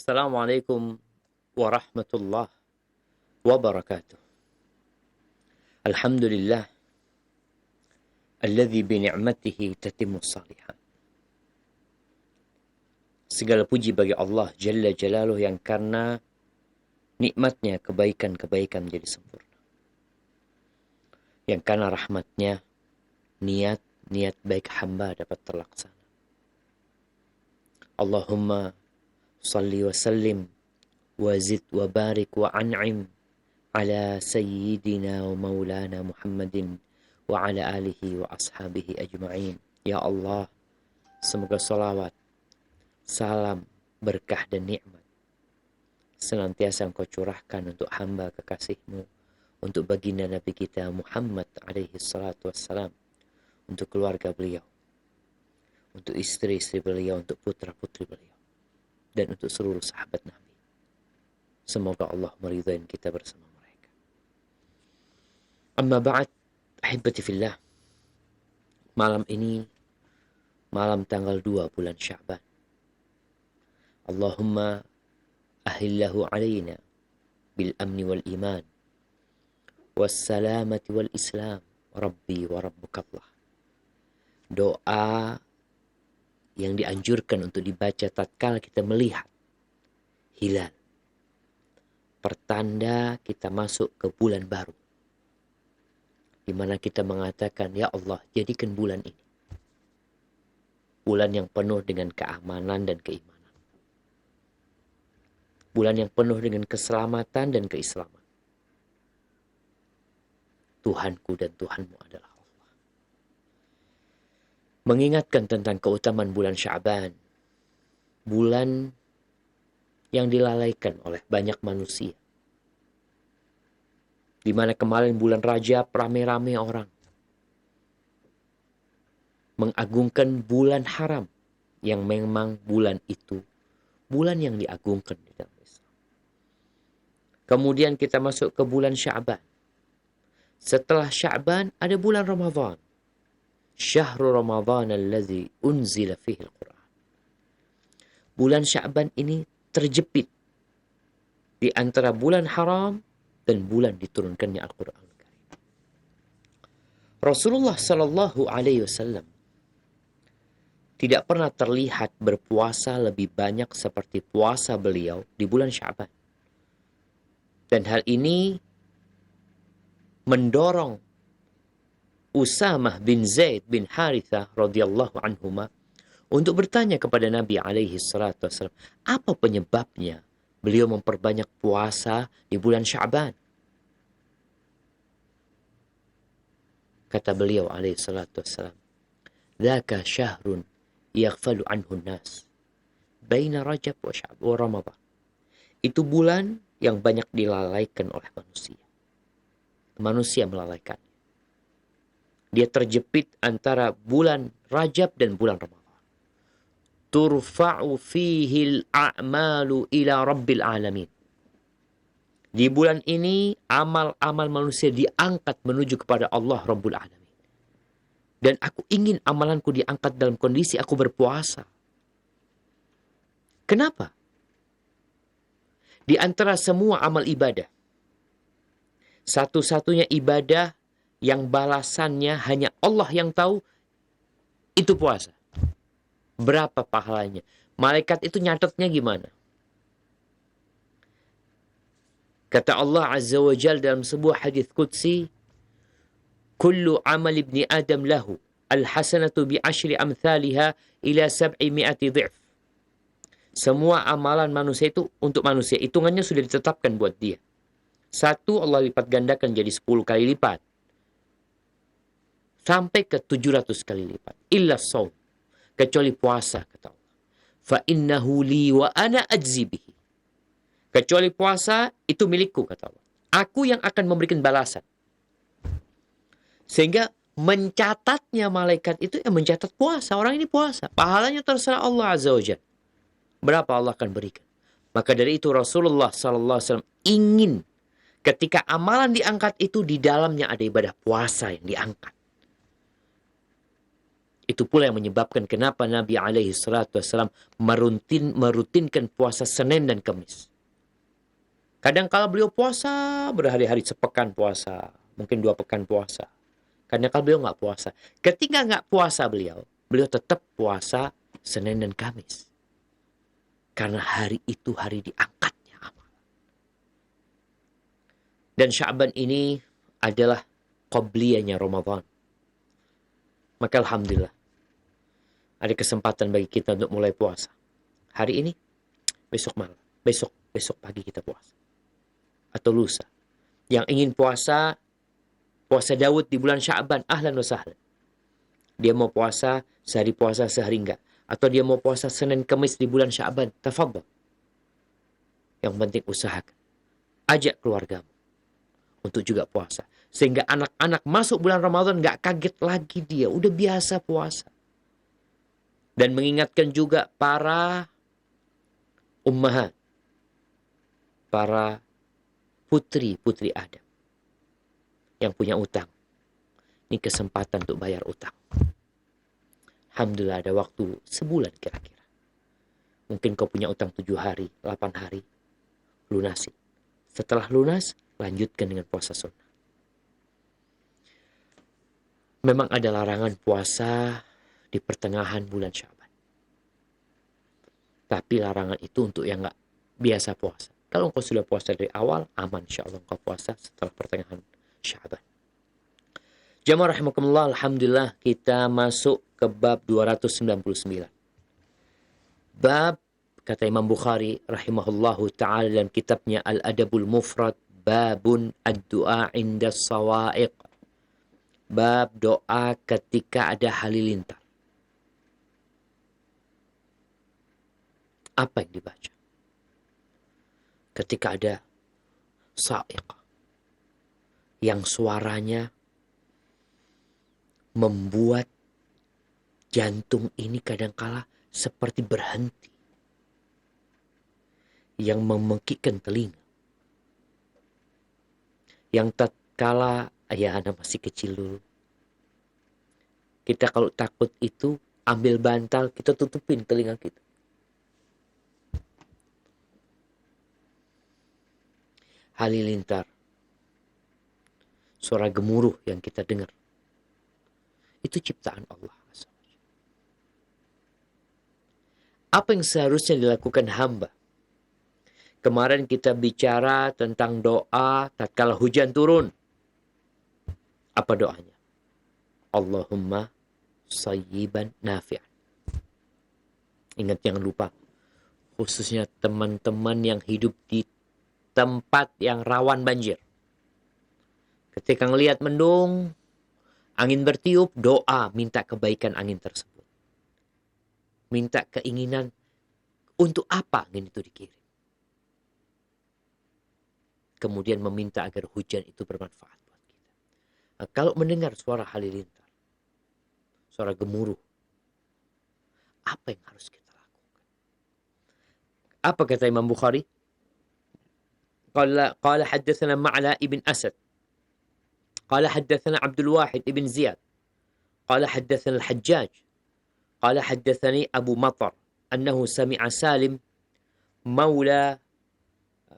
Assalamualaikum warahmatullahi wabarakatuh. Alhamdulillah alladzi bi ni'matihi tatimmus shalihat. Segala puji bagi Allah Jalla Jalaluh yang karena nikmatnya kebaikan-kebaikan menjadi sempurna. Yang karena rahmatnya niat baik hamba dapat terlaksana. Allahumma salli wa sallim wa zid wa barik wa an'im ala sayyidina wa maulana Muhammadin wa ala alihi wa ashabihi ajma'in. Ya Allah, semoga salawat, salam, berkah dan nikmat senantiasa Engkau curahkan untuk hamba kekasih-Mu, untuk baginda Nabi kita Muhammad alaihi salatu wassalam, untuk keluarga beliau, untuk istri-istri beliau, untuk putra-putri beliau, dan untuk seluruh sahabat Nabi. Semoga Allah meridhai kita bersama mereka. Amma ba'd, ahibati fillah. Malam ini, malam tanggal 2 bulan Sya'ban. Allahumma ahillahu alaina bil amni wal iman was salamati wal islam rabbi wa rabbukallah. Doa yang dianjurkan untuk dibaca tatkala kita melihat hilal, pertanda kita masuk ke bulan baru, di mana kita mengatakan, ya Allah, jadikan bulan ini bulan yang penuh dengan keamanan dan keimanan, bulan yang penuh dengan keselamatan dan keislaman. Tuhanku dan Tuhanmu adalah Allah. Mengingatkan tentang keutamaan bulan Sya'ban, bulan yang dilalaikan oleh banyak manusia, di mana kemarin bulan Rajab rame-rame orang mengagungkan bulan haram, yang memang bulan itu bulan yang diagungkan di dalam Islam. Kemudian kita masuk ke bulan Sya'ban. Setelah Sya'ban ada bulan Ramadan. Syahrul Ramadan allazi unzila fihi al-Quran. Bulan Sya'ban ini terjepit di antara bulan haram dan bulan diturunkannya Al-Quran. Rasulullah Sallallahu Alaihi Wasallam tidak pernah terlihat berpuasa lebih banyak seperti puasa beliau di bulan Sya'ban. Dan hal ini mendorong Usamah bin Zaid bin Harithah radhiyallahu anhuma untuk bertanya kepada Nabi alaihi salatu wasallam, apa penyebabnya beliau memperbanyak puasa di bulan Sya'ban? Kata beliau alaihi salatu wasallam, "Dzaka syahrun yaghfalu anhu an-nas baina Rajab wa Sya'ban wa Ramadan." Itu bulan yang banyak dilalaikan oleh manusia. Manusia melalaikan. Dia terjepit antara bulan Rajab dan bulan Ramadan. Turfa'u fihi al-a'malu ila rabbil alamin. Di bulan ini amal-amal manusia diangkat menuju kepada Allah Rabbul Alamin. Dan aku ingin amalanku diangkat dalam kondisi aku berpuasa. Kenapa? Di antara semua amal ibadah, satu-satunya ibadah yang balasannya hanya Allah yang tahu, itu puasa. Berapa pahalanya? Malaikat itu nyatetnya gimana? Kata Allah Azza wa Jalla dalam sebuah hadis qudsi, "Kullu amal ibni Adam lahu, al-hasanatu bi ashri amthaliha ila 700 dhif." Semua amalan manusia itu untuk manusia, hitungannya sudah ditetapkan buat dia. Satu Allah lipat gandakan jadi 10 kali lipat. Sampai ke 700 kali lipat. Illa shaum. Kecuali puasa, kata Allah. Fa innahu li wa ana ajzi bihi. Kecuali puasa, itu milikku, kata Allah. Aku yang akan memberikan balasan. Sehingga mencatatnya malaikat itu yang mencatat puasa. Orang ini puasa. Pahalanya terserah Allah Azza wa Jalla. Berapa Allah akan berikan. Maka dari itu Rasulullah SAW ingin ketika amalan diangkat itu di dalamnya ada ibadah puasa yang diangkat. Itu pula yang menyebabkan kenapa Nabi alaihi salatu wassalam merutinkan puasa Senin dan Kamis. Kadang kala beliau puasa berhari-hari, sepekan puasa, mungkin 2 pekan puasa. Kadang kala beliau nggak puasa. Ketika nggak puasa beliau tetap puasa Senin dan Kamis. Karena hari itu hari diangkatnya amal. Dan Sya'ban ini adalah qabliyahnya Ramadan. Maka alhamdulillah ada kesempatan bagi kita untuk mulai puasa. Hari ini, besok malam, besok pagi kita puasa. Atau lusa. Yang ingin puasa Daud di bulan Sya'ban, ahlan wa sahlan. Dia mau puasa sehari enggak. Atau dia mau puasa Senin Kamis di bulan Sya'ban, tafadhal. Yang penting usahakan. Ajak keluargamu untuk juga puasa. Sehingga anak-anak masuk bulan Ramadan nggak kaget lagi dia. Udah biasa puasa. Dan mengingatkan juga para ummahat. Para putri-putri Adam. Yang punya utang. Ini kesempatan untuk bayar utang. Alhamdulillah ada waktu sebulan kira-kira. Mungkin kau punya utang 7 hari, 8 hari. Lunasi. Setelah lunas, lanjutkan dengan puasa sunnah. Memang ada larangan puasa di pertengahan bulan Sya'ban. Tapi larangan itu untuk yang nggak biasa puasa. Kalau engkau sudah puasa dari awal, aman insyaAllah engkau puasa setelah pertengahan Sya'ban. Jamaah rahimakumullah, alhamdulillah kita masuk ke bab 299. Bab, kata Imam Bukhari rahimahullahu ta'ala dalam kitabnya Al-Adabul Mufrad, babun ad-du'a inda sawa'iq. Bab doa ketika ada halilintar. Apa yang dibaca? Ketika ada sa'iq. Yang suaranya membuat jantung ini kadangkala seperti berhenti. Yang memekikkan telinga. Yang tatkala, ya anak masih kecil dulu. Kita kalau takut itu, ambil bantal, kita tutupin telinga kita. Halilintar. Suara gemuruh yang kita dengar. Itu ciptaan Allah. Apa yang seharusnya dilakukan hamba? Kemarin kita bicara tentang doa tatkala hujan turun. Apa doanya? Allahumma sayyiban nafi'an. Ingat, jangan lupa. Khususnya teman-teman yang hidup di tempat yang rawan banjir. Ketika ngelihat mendung, angin bertiup, doa minta kebaikan angin tersebut. Minta keinginan untuk apa angin itu dikirim. Kemudian meminta agar hujan itu bermanfaat buat kita. Nah, kalau mendengar suara halilintar, suara gemuruh, apa yang harus kita lakukan? Apa kata Imam Bukhari? Qala haddatsana Ma'la ibn Asad. قال حدثنا عبد الواحد ابن زياد قال حدثنا الحجاج قال حدثني أبو مطر أنه سمع سالم مولى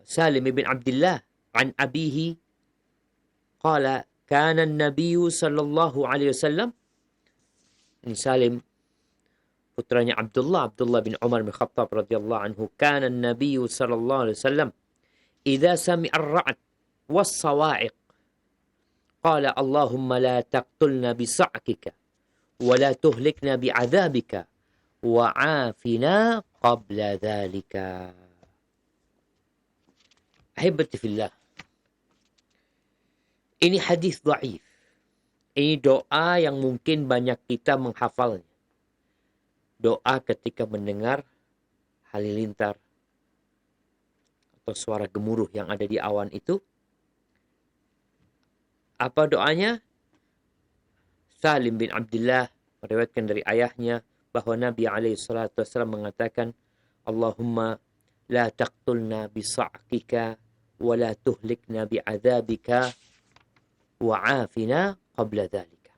سالم بن عبد الله عن أبيه قال كان النبي صلى الله عليه وسلم. Ini Salim putranya Abdullah bin Umar bin Khattab radhiyallahu anhu. Kana an-nabiy sallallahu alaihi wasallam idza sami'a ar-ra'd was-sawa'iq قال اللهم لا تقتلنا بصعقك ولا تهلكنا بعذابك وعافنا قبل ذلك. أحبتي في الله, ini hadis dhaif. Ini doa yang mungkin banyak kita menghafalnya. Doa ketika mendengar halilintar atau suara gemuruh yang ada di awan itu. Apa doanya? Salim bin Abdullah meriwayatkan dari ayahnya bahwa Nabi SAW mengatakan, Allahumma la taqtulna bisa'kika wa la tuhlikna bi'adzabika wa afina qabla dhalika.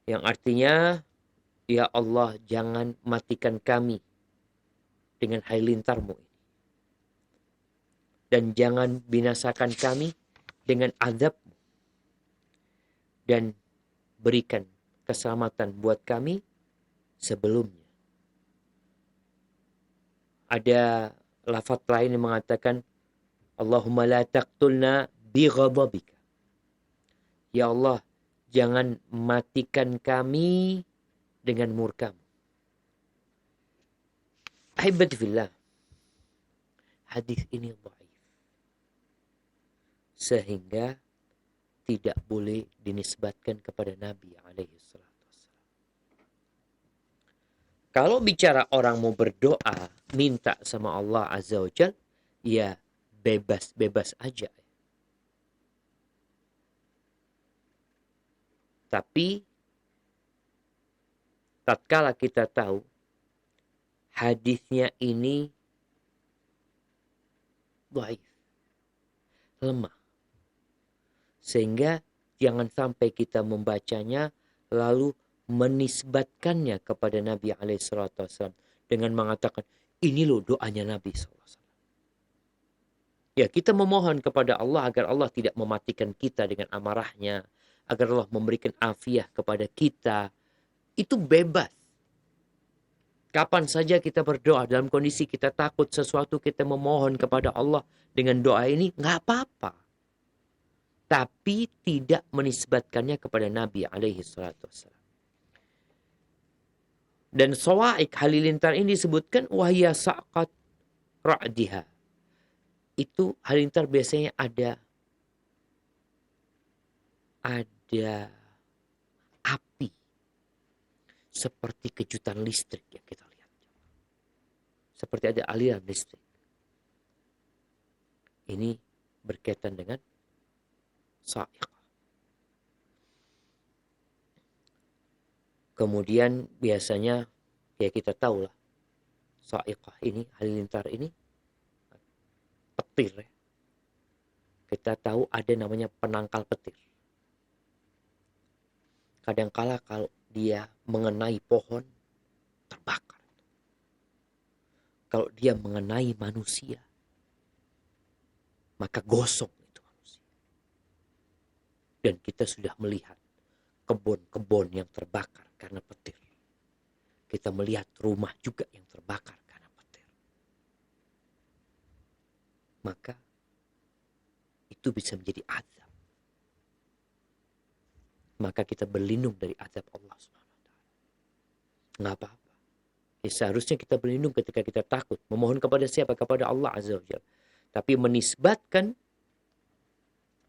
Yang artinya, ya Allah, jangan matikan kami dengan halilintar-Mu ini. Dan jangan binasakan kami dengan azab-Mu. Dan berikan keselamatan buat kami sebelumnya. Ada lafaz lain yang mengatakan, Allahumma la taqtulna bi ghadabika. Ya Allah, jangan matikan kami dengan murka-Mu. Ahibati fillah, hadis ini dhaif. Sehingga tidak boleh dinisbatkan kepada Nabi alaihi salatu wassalam. Kalau bicara orang mau berdoa, minta sama Allah azza wa jal, ya bebas-bebas aja. Tapi tatkala kita tahu hadisnya ini dhaif, lemah, sehingga jangan sampai kita membacanya lalu menisbatkannya kepada Nabi alaihissalam dengan mengatakan, ini loh doanya Nabi SAW. Ya, kita memohon kepada Allah agar Allah tidak mematikan kita dengan amarahnya, agar Allah memberikan afiah kepada kita. Itu bebas. Kapan saja kita berdoa dalam kondisi kita takut sesuatu, kita memohon kepada Allah dengan doa ini, nggak apa-apa. Tapi tidak menisbatkannya kepada Nabi alaihi salatu wassalam. Dan sawaik halilintar ini disebutkan wahya saqat ra'diha. Itu halilintar biasanya ada api seperti kejutan listrik yang kita lihat. Seperti ada aliran listrik. Ini berkaitan dengan sa'iqah. Kemudian biasanya ya kita tahu lah, sa'iqah ini, halilintar ini petir ya. Kita tahu ada namanya penangkal petir. Kadangkala kalau dia mengenai pohon, terbakar. Kalau dia mengenai manusia, maka gosong itu manusia. Dan kita sudah melihat kebun-kebun yang terbakar karena petir. Kita melihat rumah juga yang terbakar karena petir. Maka itu bisa menjadi azab. Maka kita berlindung dari azab Allah SWT. Nggak apa-apa. Ya, seharusnya kita berlindung ketika kita takut. Memohon kepada siapa? Kepada Allah Azza wa Jalla. Tapi menisbatkan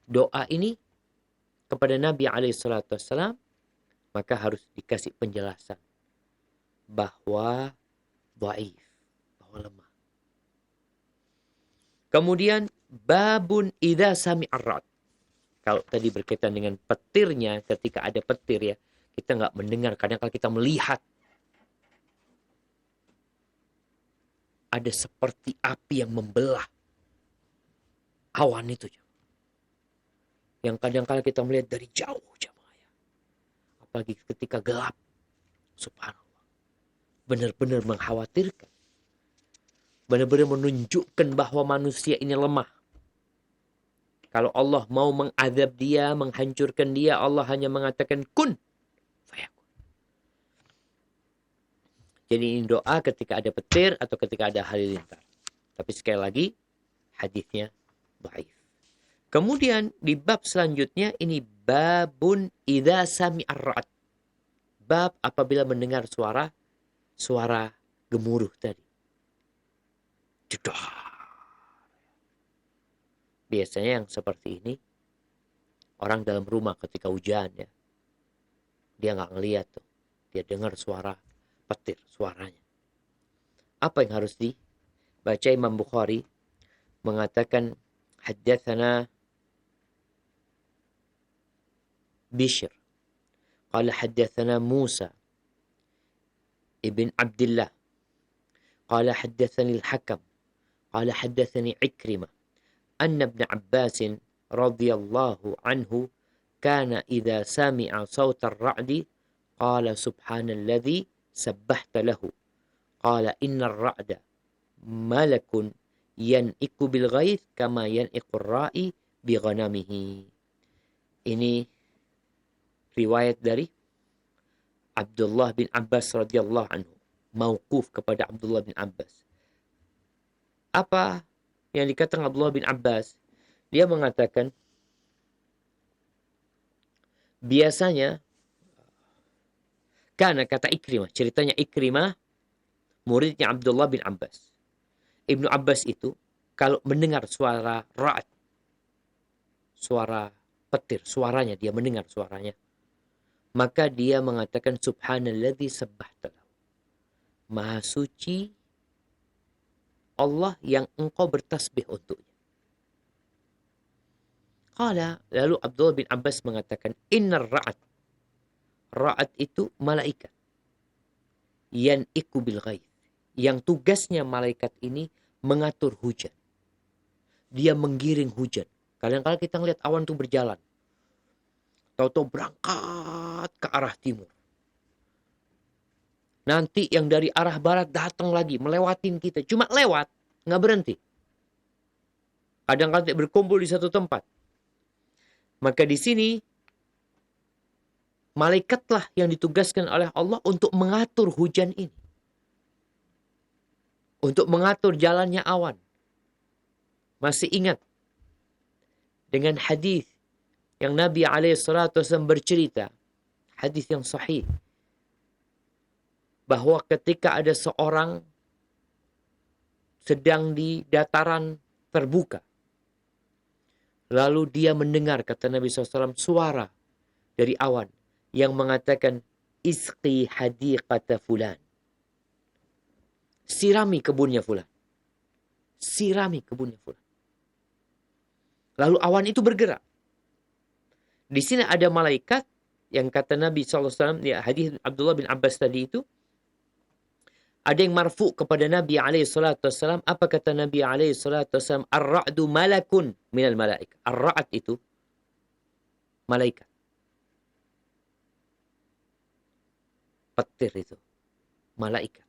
doa ini kepada Nabi SAW, maka harus dikasih penjelasan bahwa dhaif, bahwa lemah. Kemudian babun idza sami'ar ra'd. Kalau tadi berkaitan dengan petirnya, ketika ada petir ya, kita nggak mendengar. Kadang-kadang kita melihat ada seperti api yang membelah awan itu. Yang kadang-kadang kita melihat dari jauh, jemaah ya. Apalagi ketika gelap. Subhanallah. Benar-benar mengkhawatirkan. Benar-benar menunjukkan bahwa manusia ini lemah. Kalau Allah mau mengazab dia, menghancurkan dia, Allah hanya mengatakan kun fayakun. Jadi ini doa ketika ada petir atau ketika ada halilintar. Tapi sekali lagi, hadisnya dhaif. Kemudian di bab selanjutnya ini babun idza sami'ar ra'd. Bab apabila mendengar suara gemuruh tadi. Jedar. Biasanya yang seperti ini orang dalam rumah ketika hujan ya. Dia nggak ngelihat tuh. Dia dengar suara petir, suaranya. Apa yang harus dibaca? Imam Bukhari mengatakan haddatsana Bishr qala haddatsana Musa ibn Abdullah qala haddatsani al-Hakam qala haddatsani Ikrimah anna ibn Abbas radhiyallahu anhu kana idza sami'a sawt ar-ra'di Qala subhanalladzi sabbahta lahu. Qala innar ra'da malakun yan'iku bil ghaith kama yan'iqur ra'i bi ghanamihi. Ini riwayat dari Abdullah bin Abbas radhiyallahu anhu. Mauquf kepada Abdullah bin Abbas. Apa yang dikatakan Abdullah bin Abbas? Dia mengatakan biasanya karena kata Ikrimah, ceritanya Ikrimah muridnya Abdullah bin Abbas. Ibnu Abbas itu kalau mendengar suara ra'ad, suara petir, suaranya, dia mendengar suaranya, maka dia mengatakan subhanalladzi sabbahta lahu. Maha suci Allah yang engkau bertasbih untuknya. Lalu Abdullah bin Abbas mengatakan innar ra'ad. Ra'ad itu malaikat. Yan'iku bil ghaith. Yang tugasnya malaikat ini mengatur hujan. Dia menggiring hujan. Kadang-kadang kita ngelihat awan itu berjalan. Tahu-tahu berangkat ke arah timur. Nanti yang dari arah barat datang lagi, melewatin kita. Cuma lewat, nggak berhenti. Kadang-kadang berkumpul di satu tempat. Maka di sini, malaikatlah yang ditugaskan oleh Allah untuk mengatur hujan ini. Untuk mengatur jalannya awan. Masih ingat dengan hadis yang Nabi SAW bercerita, hadis yang sahih, bahwa ketika ada seorang sedang di dataran terbuka, lalu dia mendengar, kata Nabi SAW, suara dari awan yang mengatakan, isqi hadiqata fulan. Sirami kebunnya fulan. Sirami kebunnya fulan. Lalu awan itu bergerak. Di sini ada malaikat yang kata Nabi SAW, ya, hadis Abdullah bin Abbas tadi itu, ada yang marfu kepada Nabi SAW. Apa kata Nabi SAW? Ar-ra'du malakun minal malaik. Ar-ra'ad itu malaikat. Petir itu malaikat.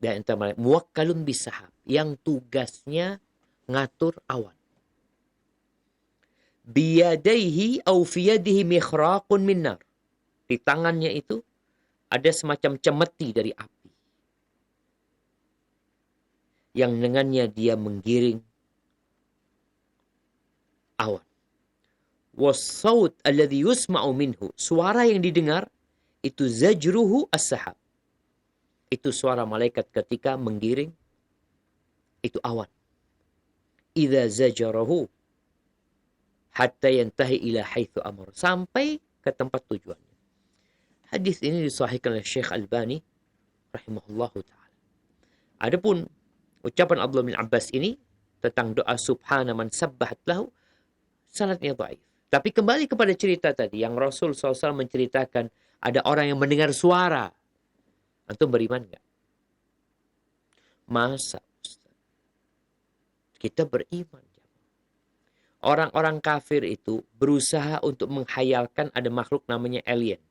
Dan antara malaikat muwakkalun bisahab, yang tugasnya ngatur awan. Biyadaihi au fiyadihi mikhraqun min nar. Di tangannya itu ada semacam cemeti dari api. Yang dengannya dia menggiring awan. Was-saut alladhi yusma'u minhu. Suara yang didengar itu zajruhu as-sahab. Itu suara malaikat ketika menggiring itu awan. Idza zajarahu hatta yantahi ila haitsu amar. Sampai ke tempat tujuannya. Hadis ini disahihkan oleh Syekh Albani rahimahullahu taala. Adapun ucapan Abdullah bin Abbas ini tentang doa subhana man sabbahat lahu, sanadnya dhaif. Tapi kembali kepada cerita tadi yang Rasul SAW menceritakan ada orang yang mendengar suara. Antum beriman enggak? Masa Ustaz? Kita beriman. Orang-orang kafir itu berusaha untuk menghayalkan ada makhluk namanya alien.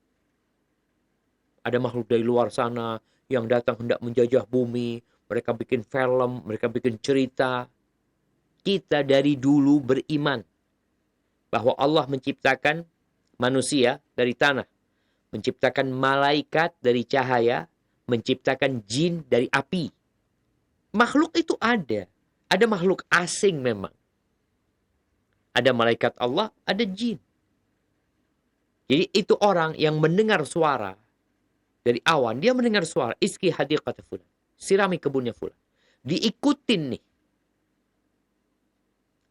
Ada makhluk dari luar sana yang datang hendak menjajah bumi. Mereka bikin film, mereka bikin cerita. Kita dari dulu beriman bahwa Allah menciptakan manusia dari tanah. Menciptakan malaikat dari cahaya. Menciptakan jin dari api. Makhluk itu ada. Ada makhluk asing memang. Ada malaikat Allah, ada jin. Jadi itu orang yang mendengar suara dari awan, dia mendengar suara iski hadiqata fulan, sirami kebunnya fulan. Diikutin nih.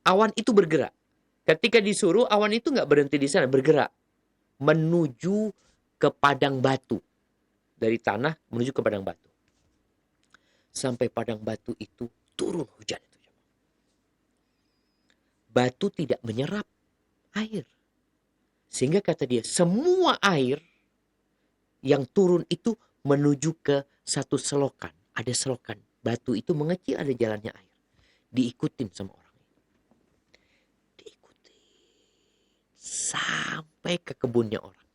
Awan itu bergerak. Ketika disuruh, awan itu nggak berhenti di sana, bergerak menuju ke padang batu. Dari tanah menuju ke padang batu. Sampai padang batu itu turun hujan. Batu tidak menyerap air. Sehingga kata dia, semua air yang turun itu menuju ke satu selokan. Ada selokan. Batu itu mengecil, ada jalannya air. Diikutin sama orang ini. Diikutin. Sampai ke kebunnya orang.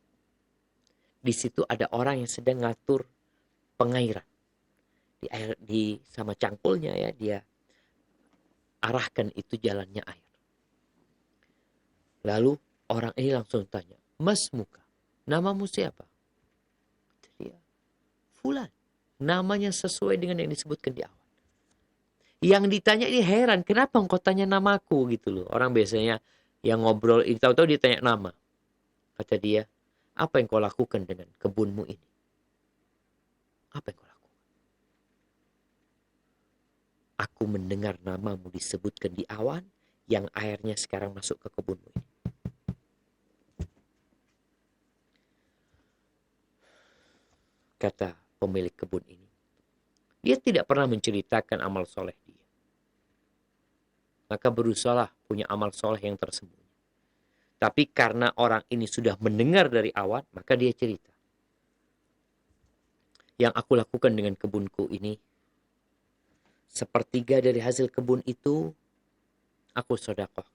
Di situ ada orang yang sedang ngatur pengairan. Di air, sama cangkulnya ya, dia arahkan itu jalannya air. Lalu orang ini langsung tanya, "Mas muka, namamu siapa?" Dia, "Fulan." Namanya sesuai dengan yang disebutkan di awal. Yang ditanya ini heran, "Kenapa engkau tanya namaku?" gitu loh. Orang biasanya yang ngobrol, tahu-tahu dia tanya nama. Kata dia, "Apa yang kau lakukan dengan kebunmu ini?" Apa yang kau lakukan? "Aku mendengar namamu disebutkan di awan, yang airnya sekarang masuk ke kebunmu ini." Kata pemilik kebun ini. Dia tidak pernah menceritakan amal soleh dia. Maka berusahalah punya amal soleh yang tersembunyi. Tapi karena orang ini sudah mendengar dari awan, maka dia cerita. Yang aku lakukan dengan kebunku ini, sepertiga dari hasil kebun itu, aku sedekahkan.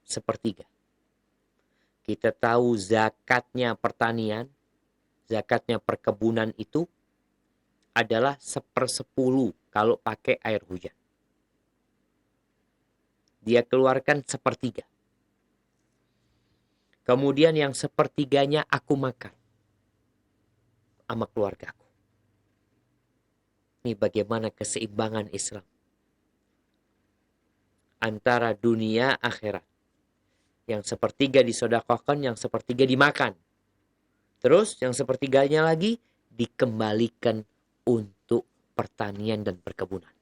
Sepertiga. Kita tahu zakatnya pertanian, zakatnya perkebunan itu adalah 1/10 kalau pakai air hujan. Dia keluarkan 1/3. Kemudian yang 1/3-nya aku makan sama keluargaku. Ini bagaimana keseimbangan Islam antara dunia akhirat. Yang 1/3 disedekahkan, yang 1/3 dimakan. Terus yang 1/3-nya lagi dikembalikan untuk pertanian dan perkebunan.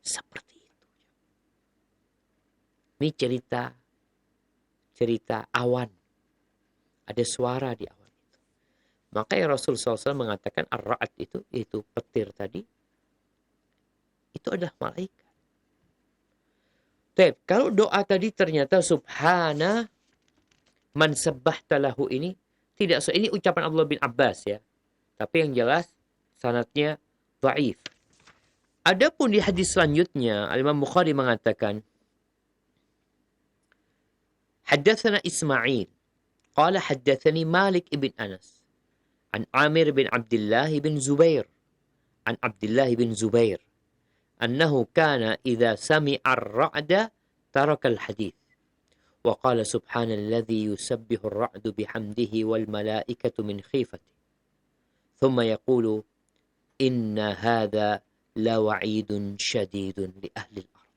Seperti itu. Ini cerita awan. Ada suara di awan itu. Makanya Rasulullah SAW mengatakan ar-ra'ad itu, yaitu petir tadi, itu adalah malaikat. Kalau doa tadi ternyata subhana man sabbahta lahu ini, tidak, ini ucapan Abdullah bin Abbas ya. Tapi yang jelas sanadnya dhaif. Adapun di hadis selanjutnya, Imam Bukhari mengatakan, "Haddatsana Ismail, qala haddatsani Malik ibn Anas, an Amir bin Abdullah bin Zubair, an Abdullah bin Zubair, annahu kana idza sami'a ar-ra'da taraka al-hadits. وقال سبحان الذي يسبح الرعد بحمده والملائكة من خيفته ثم يقول إن هذا لوعيد شديد لأهل الأرض."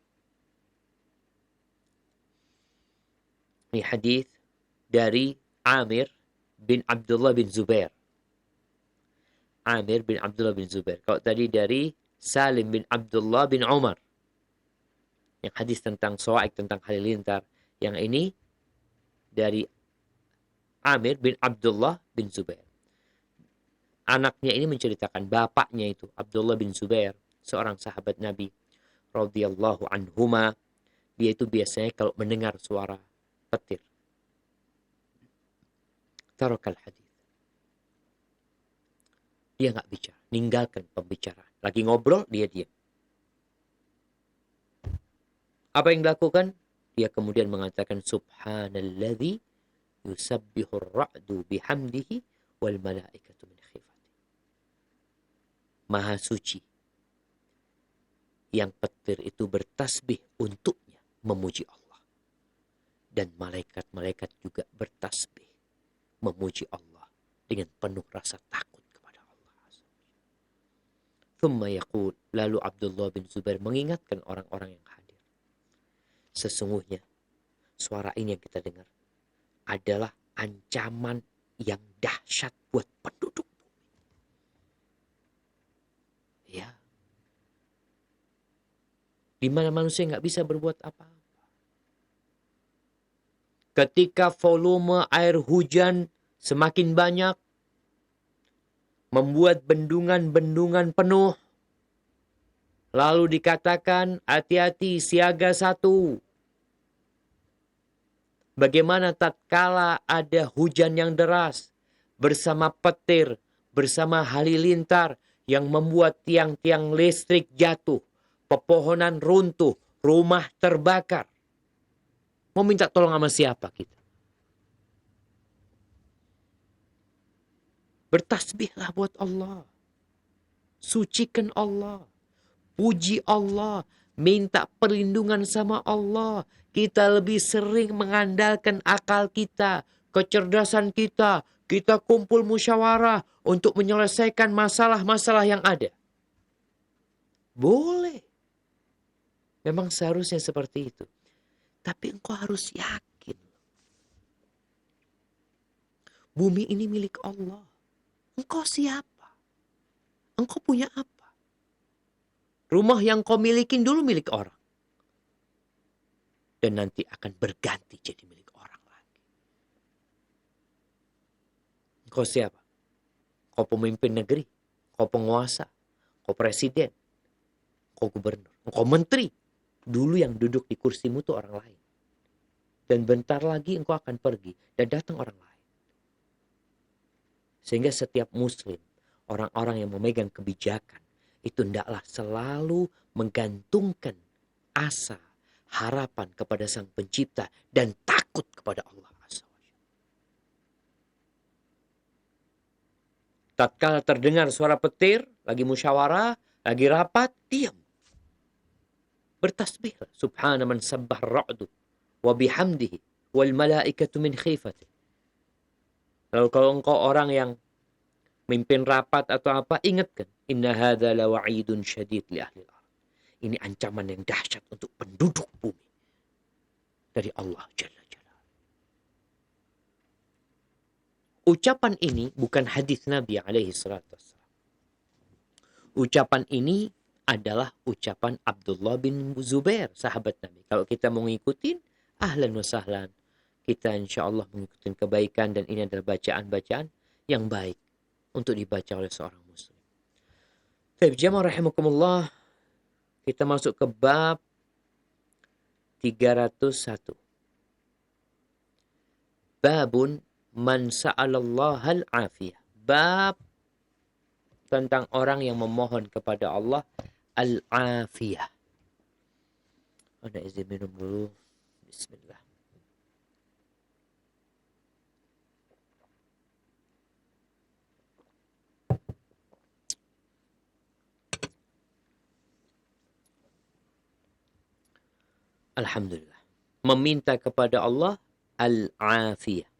Ini hadis dari Amir bin Abdullah bin Zubair. Amir bin Abdullah bin Zubair. Kalau tadi dari Salim bin Abdullah bin Umar. Yang hadis tentang Soaik, tentang halilintar. Yang ini dari Amir bin Abdullah bin Zubair. Anaknya ini menceritakan, bapaknya itu Abdullah bin Zubair, seorang sahabat Nabi radhiyallahu anhuma, dia itu biasanya kalau mendengar suara petir, tarakal hadis. Dia nggak bicara, ninggalkan pembicaraan. Lagi ngobrol, dia diam. Apa yang dilakukan? Dia kemudian mengatakan subhanalladzi yusabbihur ra'du bihamdihi wal malaikatu min khifati. Maha suci yang petir itu bertasbih untuknya memuji Allah. Dan malaikat-malaikat juga bertasbih memuji Allah dengan penuh rasa takut kepada Allah. Thumma yaqul, lalu Abdullah bin Zubair mengingatkan orang-orang yang hadir. Sesungguhnya suara ini yang kita dengar adalah ancaman yang dahsyat buat penduduk bumi. Ya. Di mana manusia nggak bisa berbuat apa-apa. Ketika volume air hujan semakin banyak, membuat bendungan-bendungan penuh, lalu dikatakan hati-hati siaga 1. Bagaimana tatkala ada hujan yang deras bersama petir, bersama halilintar yang membuat tiang-tiang listrik jatuh, pepohonan runtuh, rumah terbakar. Mau minta tolong sama siapa kita? Bertasbihlah buat Allah. Sucikan Allah. Puji Allah. Minta perlindungan sama Allah. Kita lebih sering mengandalkan akal kita, kecerdasan kita. Kita kumpul musyawarah untuk menyelesaikan masalah-masalah yang ada. Boleh. Memang seharusnya seperti itu. Tapi engkau harus yakin. Bumi ini milik Allah. Engkau siapa? Engkau punya apa? Rumah yang kau milikin dulu milik orang. Dan nanti akan berganti jadi milik orang lagi. Engkau siapa? Kau pemimpin negeri. Kau penguasa. Kau presiden. Kau gubernur. Kau menteri. Dulu yang duduk di kursimu itu orang lain. Dan bentar lagi engkau akan pergi. Dan datang orang lain. Sehingga setiap muslim, orang-orang yang memegang kebijakan, itu hendaklah selalu menggantungkan asa, harapan kepada Sang Pencipta dan takut kepada Allah Azza wa Jalla. Tatkala terdengar suara petir, lagi musyawarah, lagi rapat, diam. Bertasbihlah. Subhana man sabbah ra'du wa bihamdihi wal malaikatu min khifati. Lalu kalau engkau orang yang mimpin rapat atau apa, ingatkan. Inna hadza la wa'idun syadid li ahli al-ard. Ini ancaman yang dahsyat untuk penduduk bumi. Dari Allah Jalla Jalla. Ucapan ini bukan hadis Nabi alaihi salatu wassalam. Ucapan ini adalah ucapan Abdullah bin Zubair, sahabat Nabi. Kalau kita mau ngikutin, ahlan wa sahlan. Kita insya Allah mengikuti kebaikan dan ini adalah bacaan-bacaan yang baik untuk dibaca oleh seorang muslim. Baik, jamaah rahimakumullah, kita masuk ke bab 301. Babun man sa'alallaha al-afiyah. Bab tentang orang yang memohon kepada Allah al-afiyah. Ada izin minum dulu. Bismillah. Alhamdulillah. Meminta kepada Allah al-afiyah.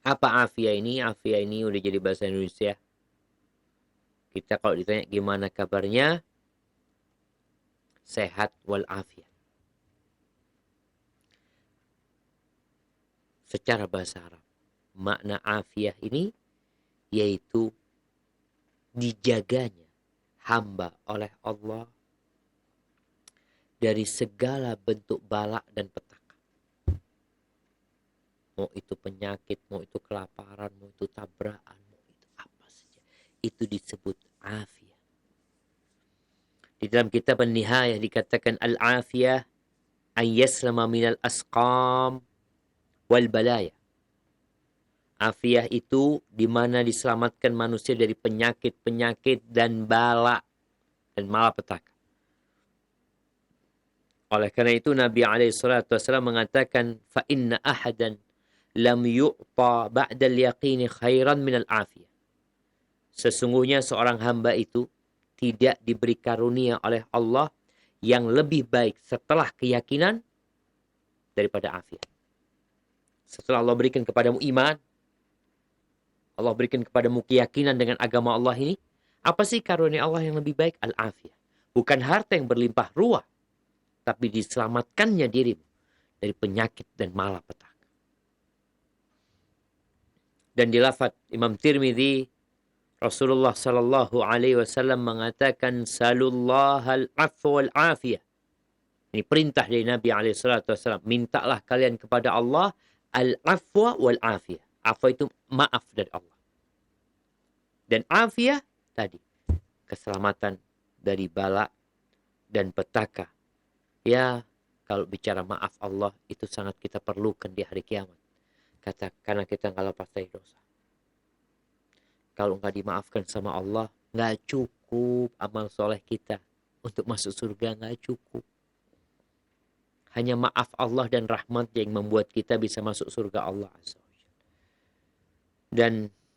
Apa afiyah ini? Afiyah ini udah jadi bahasa Indonesia. Kita kalau ditanya gimana kabarnya, sehat wal afiyah. Secara bahasa Arab, makna afiyah ini yaitu dijaganya hamba oleh Allah dari segala bentuk bala dan petaka. Mau itu penyakit, mau itu kelaparan, mau itu tabrakan, mau itu apa saja. Itu disebut afiyah. Di dalam kitab An-Nihayah dikatakan al-afiyah an yaslama minal asqam wal balaya. Afiyah itu di mana diselamatkan manusia dari penyakit-penyakit dan bala dan malapetaka. Oleh karena itu Nabi SAW mengatakan fa inna ahadan lam yu'ta ba'dal yaqini khairan minal afiyah. Sesungguhnya seorang hamba itu tidak diberi karunia oleh Allah yang lebih baik setelah keyakinan daripada afiyah. Setelah Allah berikan kepadamu iman, Allah berikan kepadamu keyakinan dengan agama Allah ini, apa sih karunia Allah yang lebih baik? Al-afiyah. Bukan harta yang berlimpah ruah, tapi diselamatkannya dirimu dari penyakit dan malapetaka. Dan di lafaz Imam Tirmidzi, Rasulullah sallallahu alaihi wasallam mengatakan salullahal afwa wal afiyah. Ini perintah dari Nabi alaihi salatu wasallam, mintalah kalian kepada Allah al-afwa wal afiyah. Afwa itu maaf dari Allah. Dan afiyah tadi keselamatan dari bala dan petaka. Ya, kalau bicara maaf Allah itu sangat kita perlukan di hari kiamat. Karena kita nggak lepas dari dosa. Kalau nggak dimaafkan sama Allah, nggak cukup amal soleh kita untuk masuk surga, nggak cukup. Hanya maaf Allah dan rahmat yang membuat kita bisa masuk surga Allah Azza wa Jalla. Dan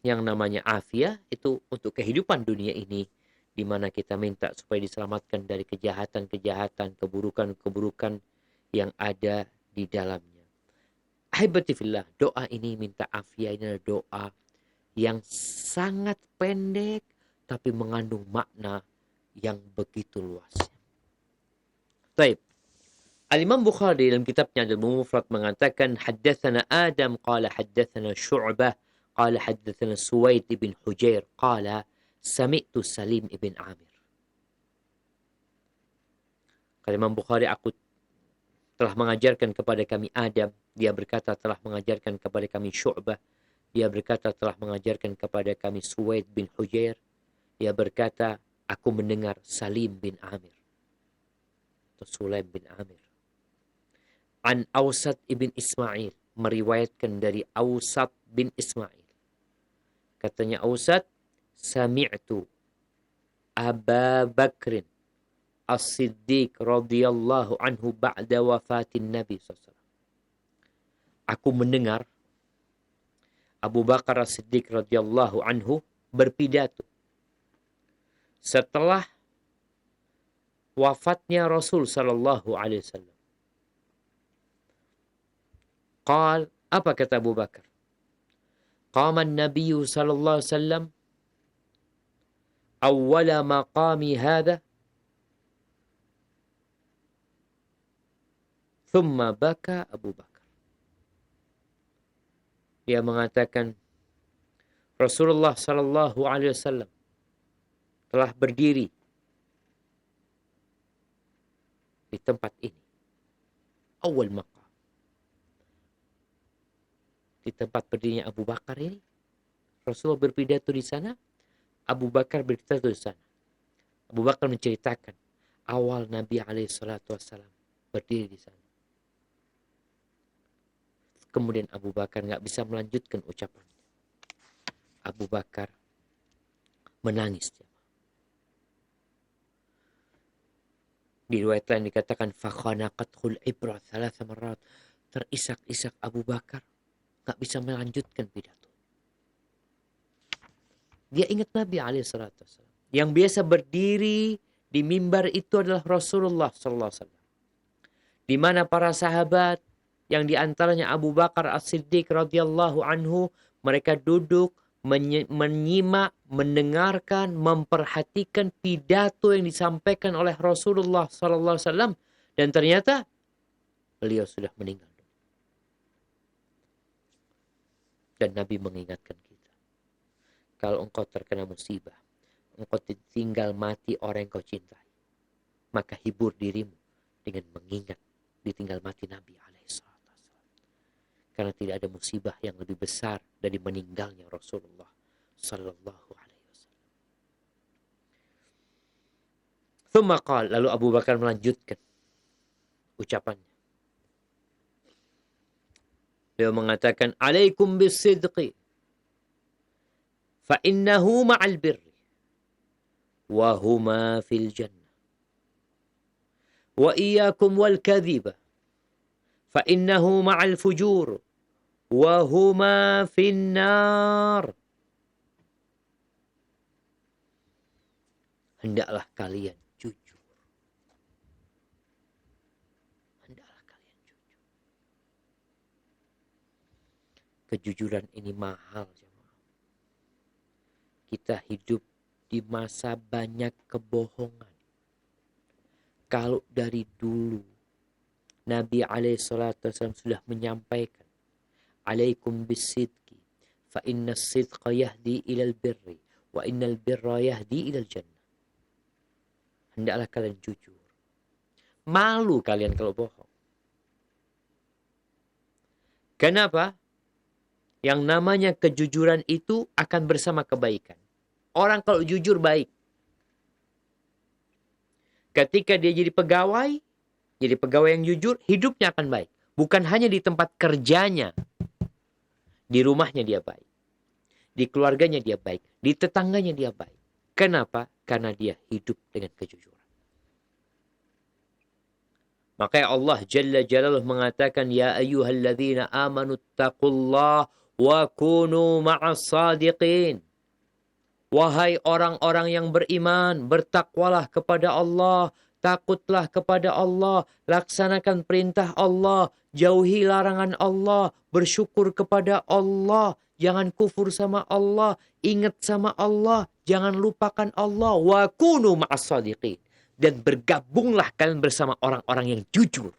yang namanya afiah itu untuk kehidupan dunia ini, di mana kita minta supaya diselamatkan dari kejahatan-kejahatan, keburukan-keburukan yang ada di dalamnya. Ahibati fillah, doa ini minta afiah ini adalah doa yang sangat pendek tapi mengandung makna yang begitu luas. Baik. Al-Imam Bukhari dalam kitabnya Al-Mufrad mengatakan haddatsana Adam qala haddatsana Syu'bah qala haddatsana Suwaid bin Hujair qala sami'tu Salim ibn Amir. Kata Imam Bukhari, aku telah mengajarkan kepada kami Adam, dia berkata telah mengajarkan kepada kami Syu'bah, dia berkata telah mengajarkan kepada kami Suwaid bin Hujair, dia berkata aku mendengar Salim bin Amir atau Sulaim bin Amir. An Ausat ibn Ismail, meriwayatkan dari Ausat bin Ismail. Katanya Ausat, sami'tu Aba Bakrin As-Siddiq radhiyallahu anhu ba'da wafatin Nabi SAW. Aku mendengar Abu Bakar As-Siddiq radhiyallahu anhu berpidato setelah wafatnya Rasul sallallahu alaihi wasallam. Qal, apa kata Abu Bakar? Qama an-nabiy sallallahu alaihi wasallam awwala maqami hadha thumma baka Abu Bakar. Dia mengatakan Rasulullah sallallahu alaihi wasallam telah berdiri di tempat ini. Awal maqam. Di tempat berdirinya Abu Bakar ini, Rasulullah berpidato di sana, Abu Bakar berpidato di sana. Abu Bakar menceritakan awal Nabi SAW berdiri di sana. Kemudian Abu Bakar nggak bisa melanjutkan ucapannya. Abu Bakar menangis. Di riwayat lain dikatakan fakhanaqathul ibra thalatha marrat. Terisak-isak Abu Bakar, nggak bisa melanjutkan pidato. Dia ingat Nabi SAW. Yang biasa berdiri di mimbar itu adalah Rasulullah SAW. Di mana para sahabat yang diantaranya Abu Bakar As-Siddiq radhiyallahu anhu, mereka duduk menyimak, mendengarkan, memperhatikan pidato yang disampaikan oleh Rasulullah SAW, dan ternyata beliau sudah meninggal. Dan Nabi mengingatkan kita, kalau engkau terkena musibah, engkau tinggal mati orang yang kau cintai, maka hibur dirimu dengan mengingat ditinggal mati Nabi alaihissalam. Karena tidak ada musibah yang lebih besar dari meninggalnya Rasulullah sallallahu alaihi wasallam. Thumma qala, lalu Abu Bakar melanjutkan ucapannya. Beliau mengatakan, alaikum bisidqi fa innahu ma'al birri wa huma fil jannah. Wa iyyakum wal kadhiba fa innahu ma'al fujur wa huma fin nar. Hendaklah kalian jujur. Hendaklah kalian jujur. Kejujuran ini mahal, jemaah. Kita hidup di masa banyak kebohongan. Kalau dari dulu Nabi SAW sudah menyampaikan, alaikum bisidqi fa inna sidqa yahdi ilal birri wa innal birra yahdi ilal jannah. Hendaklah kalian jujur. Malu kalian kalau bohong. Kenapa? Yang namanya kejujuran itu akan bersama kebaikan. Orang kalau jujur baik. Ketika dia jadi pegawai yang jujur, hidupnya akan baik. Bukan hanya di tempat kerjanya. Di rumahnya dia baik. Di keluarganya dia baik. Di tetangganya dia baik. Kenapa? Karena dia hidup dengan kejujuran. Makanya Allah Jalla Jalaluhu mengatakan, ya ayyuhalladzina amanu taqullah Wa kunu ma'as sadiqin. Wahai orang-orang yang beriman, bertakwalah kepada Allah, takutlah kepada Allah, laksanakan perintah Allah, jauhi larangan Allah, bersyukur kepada Allah, jangan kufur sama Allah, ingat sama Allah, jangan lupakan Allah. Wa kunu ma'as shadiqin. Dan bergabunglah kalian bersama orang-orang yang jujur.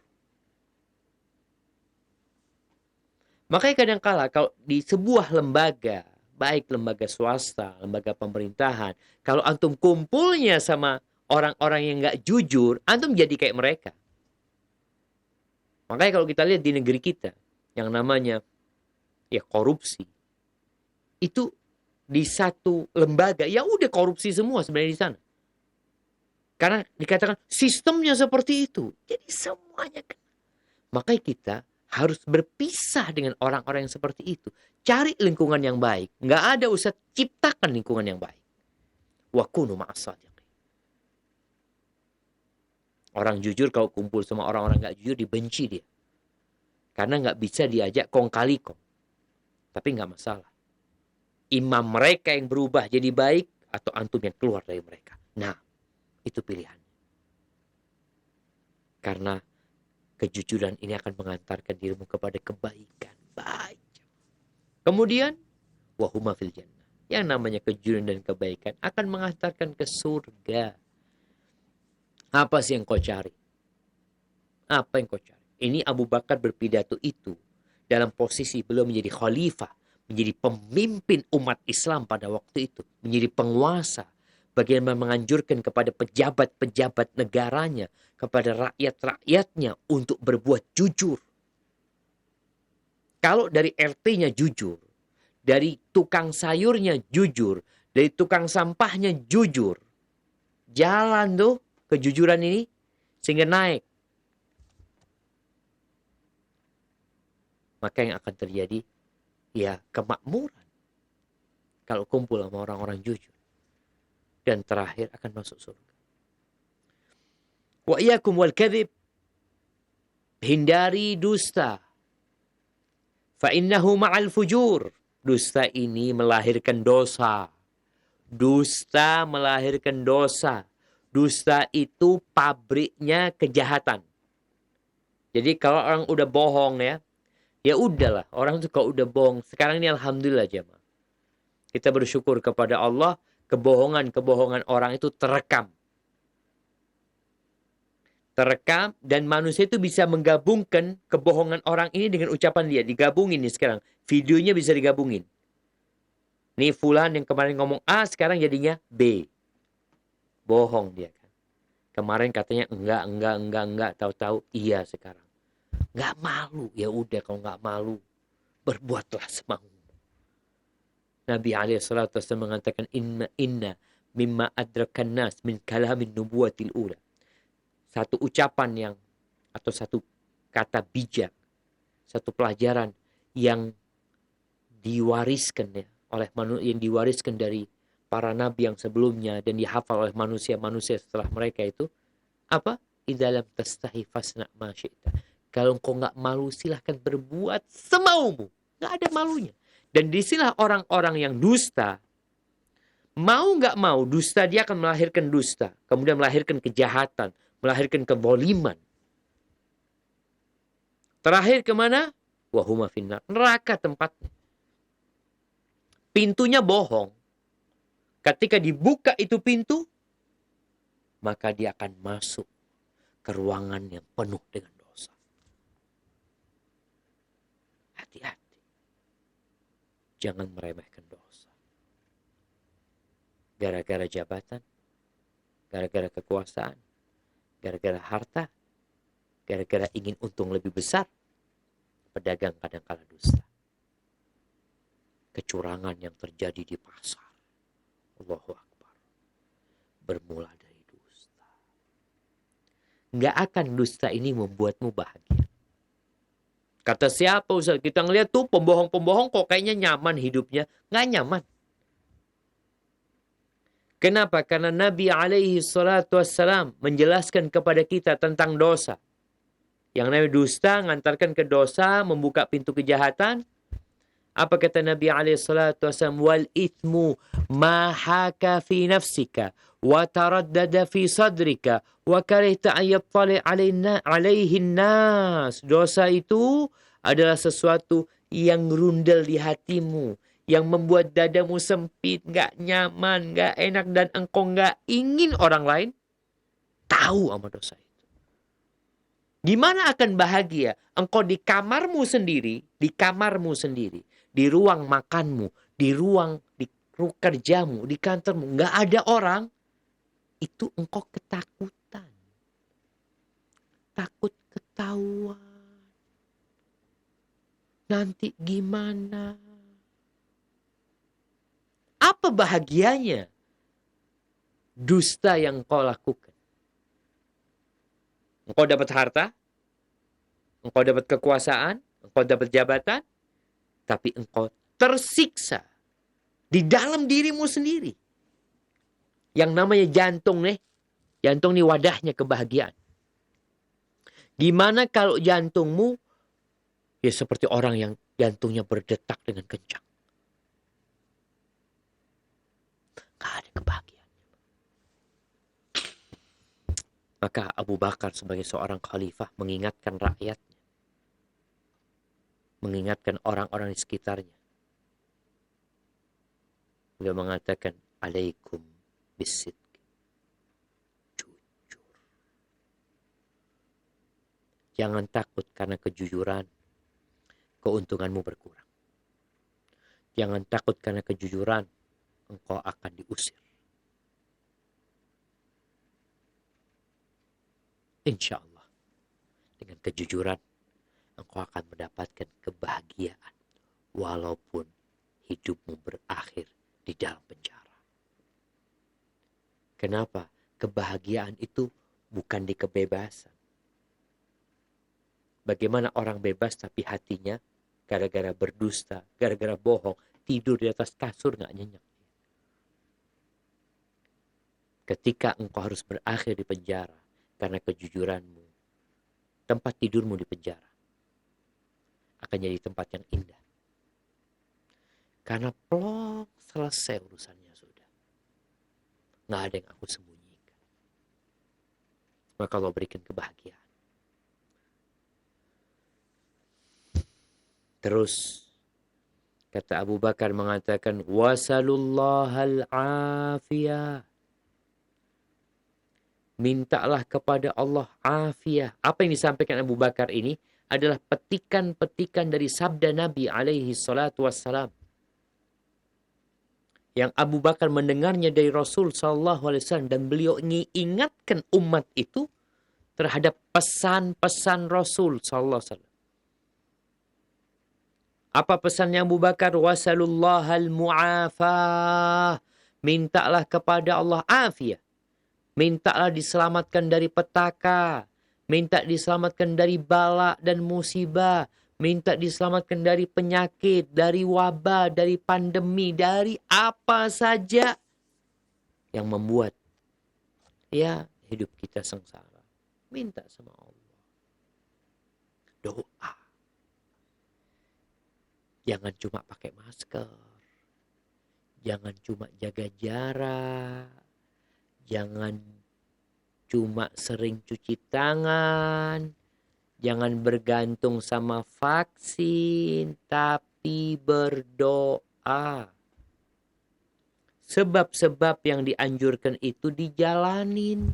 Makanya kadang-kala kalau di sebuah lembaga, baik lembaga swasta, lembaga pemerintahan, kalau antum kumpulnya sama orang-orang yang nggak jujur, antum jadi kayak mereka. Makanya kalau kita lihat di negeri kita, yang namanya ya korupsi, itu di satu lembaga, ya udah korupsi semua sebenarnya di sana. Karena dikatakan sistemnya seperti itu. Jadi semuanya. Makanya kita harus berpisah dengan orang-orang yang seperti itu. Cari lingkungan yang baik. Nggak ada usah ciptakan lingkungan yang baik. Wa kunu ma'as shadiqin. Orang jujur kalau kumpul sama orang-orang nggak jujur dibenci dia. Karena nggak bisa diajak kong kali kong. Tapi nggak masalah. Imam mereka yang berubah jadi baik atau antum yang keluar dari mereka. Nah, itu pilihan. Karena kejujuran ini akan mengantarkan dirimu kepada kebaikan. Baik. Kemudian, wahuma fil jannah. Yang namanya kejujuran dan kebaikan akan mengantarkan ke surga. Apa sih yang kau cari? Apa yang kau cari? Ini Abu Bakar berpidato itu dalam posisi belum menjadi khalifah, menjadi pemimpin umat Islam pada waktu itu, menjadi penguasa, bagaimana menganjurkan kepada pejabat-pejabat negaranya, kepada rakyat-rakyatnya untuk berbuat jujur. Kalau dari RT-nya jujur, dari tukang sayurnya jujur, dari tukang sampahnya jujur, jalan tuh kejujuran ini sehingga naik. Maka yang akan terjadi ya kemakmuran kalau kumpul sama orang-orang jujur. Dan terakhir akan masuk surga. Wa iyyakum wal kadhib. Hindari dusta. Fa innahu ma'al fujur. Dusta ini melahirkan dosa. Dusta melahirkan dosa. Dusta itu pabriknya kejahatan. Jadi kalau orang udah bohong ya udahlah. Orang tuh kalau udah bohong. Sekarang ini alhamdulillah jemaah. Kita bersyukur kepada Allah. Kebohongan-kebohongan orang itu terekam. Terekam dan manusia itu bisa menggabungkan kebohongan orang ini dengan ucapan dia. Digabungin nih sekarang. Videonya bisa digabungin. Nih fulan yang kemarin ngomong A sekarang jadinya B. Bohong dia kan. Kemarin katanya enggak. Tahu-tahu iya sekarang. Enggak malu. Ya udah kalau enggak malu. Berbuatlah semau. Nabi SAW mengatakan inna mimma adrakan nas min kalamin nubuwatil ula. Satu ucapan yang atau satu kata bijak, satu pelajaran yang diwariskan oleh manusia, yang diwariskan dari para nabi yang sebelumnya dan dihafal oleh manusia-manusia setelah mereka itu apa? Idalam tastahi fasna ma syi'ta. Kalau engkau enggak malu silahkan berbuat semaumu. Enggak ada malunya. Dan disinilah orang-orang yang dusta, mau nggak mau, dusta dia akan melahirkan dusta. Kemudian melahirkan kejahatan, melahirkan kezaliman. Terakhir kemana? Wahuma finnar. Neraka tempatnya. Pintunya bohong. Ketika dibuka itu pintu, maka dia akan masuk ke ruangan yang penuh dengan dosa. Hati-hati. Jangan meremehkan dosa. Gara-gara jabatan, gara-gara kekuasaan, gara-gara harta, gara-gara ingin untung lebih besar, pedagang kadang-kala dusta. Kecurangan yang terjadi di pasar. Allahu Akbar. Bermula dari dusta. Nggak akan dusta ini membuatmu bahagia. Kata siapa Ustaz? Kita ngeliat tuh pembohong-pembohong kok kayaknya nyaman hidupnya. Nggak nyaman. Kenapa? Karena Nabi SAW menjelaskan kepada kita tentang dosa. Yang namanya dusta, ngantarkan ke dosa, membuka pintu kejahatan. Apa kata Nabi SAW? Wal ithmu ma haka fi nafsika wa taraddada fi sadrika wa karihta an yattali alaihi nas. Dosa itu adalah sesuatu yang rundel di hatimu, yang membuat dadamu sempit, nggak nyaman, nggak enak, dan engkau nggak ingin orang lain tahu sama dosa itu. Gimana akan bahagia? Engkau di kamarmu sendiri, di ruang makanmu, di kerjamu, di kantormu, nggak ada orang, itu engkau ketakutan. Takut ketahuan. Nanti gimana? Apa bahagianya dusta yang engkau lakukan? Engkau dapat harta, engkau dapat kekuasaan, engkau dapat jabatan, tapi engkau tersiksa di dalam dirimu sendiri. Yang namanya jantung nih. Jantung nih wadahnya kebahagiaan. Gimana kalau jantungmu ya seperti orang yang jantungnya berdetak dengan kencang. Gak ada kebahagiaan. Maka Abu Bakar sebagai seorang khalifah mengingatkan rakyatnya. Mengingatkan orang-orang di sekitarnya. Beliau mengatakan, alaikum bisid. Jujur. Jangan takut karena kejujuran. Keuntunganmu berkurang. Jangan takut karena kejujuran. Engkau akan diusir. Insya Allah. Dengan kejujuran. Engkau akan mendapatkan kebahagiaan. Walaupun hidupmu berakhir di dalam penjara. Kenapa? Kebahagiaan itu bukan di kebebasan. Bagaimana orang bebas tapi hatinya gara-gara berdusta, gara-gara bohong, tidur di atas kasur gak nyenyak. Ketika engkau harus berakhir di penjara karena kejujuranmu, tempat tidurmu di penjara akan jadi tempat yang indah. Karena plong, selesai urusannya sudah. Nggak ada yang aku sembunyikan. Maka Allah berikan kebahagiaan. Terus kata Abu Bakar mengatakan, wasalullahal afiyah. Mintalah kepada Allah afiyah. Apa yang disampaikan Abu Bakar ini adalah petikan-petikan dari sabda Nabi alaihi salatu wassalam. Yang Abu Bakar mendengarnya dari Rasul SAW dan beliau ingatkan umat itu terhadap pesan-pesan Rasul SAW. Apa pesannya Abu Bakar? Wasalullahal mu'afah. Mintalah kepada Allah afiyah. Mintalah diselamatkan dari petaka. Minta diselamatkan dari bala dan musibah. Minta diselamatkan dari penyakit, dari wabah, dari pandemi, dari apa saja yang membuat ya hidup kita sengsara. Minta sama Allah. Doa. Jangan cuma pakai masker. Jangan cuma jaga jarak. Jangan cuma sering cuci tangan. Jangan bergantung sama vaksin. Tapi berdoa. Sebab-sebab yang dianjurkan itu dijalanin.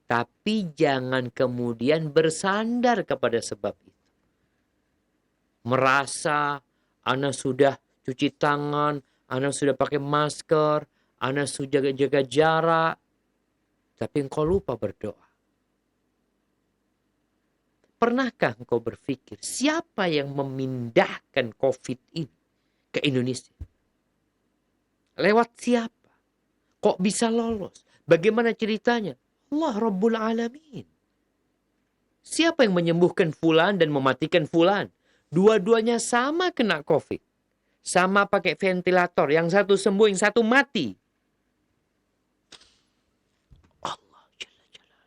Tapi jangan kemudian bersandar kepada sebab itu. Merasa ana sudah cuci tangan, ana sudah pakai masker, ana sudah jaga jarak, tapi engkau lupa berdoa. Pernahkah engkau berpikir siapa yang memindahkan COVID ini ke Indonesia? Lewat siapa? Kok bisa lolos? Bagaimana ceritanya? Allah Rabbul Alamin. Siapa yang menyembuhkan fulan dan mematikan fulan? Dua-duanya sama kena COVID. Sama pakai ventilator. Yang satu sembuh, yang satu mati. Allah Jalla Jalla.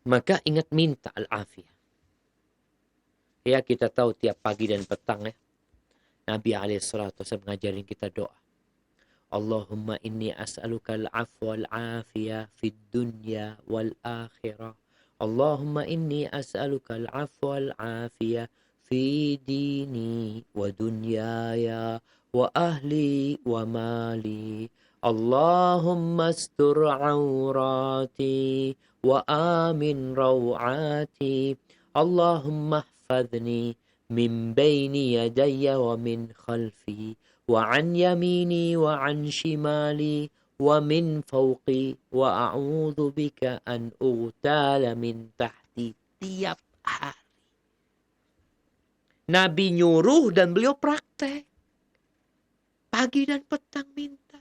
Maka ingat minta al-afiyah. Ya, kita tahu tiap pagi dan petang ya, Nabi SAW ngajarin kita doa. Allahumma inni as'aluka al-afwa wal-afiyah fid dunya wal akhirah. Allahumma inni as'aluka al-afwa wal-afiyah fi dini wa dunyaya wa ahli wa mali. Allahumma astur awrati wa amin rawati. Allahumma hfadhni min baini yadayya wa min khalfi wa an yamini wa an shimali wa min fawqi wa a'udzu bika an ughtala min tahti. Tiap hari Nabi nyuruh dan beliau praktek. Pagi dan petang minta.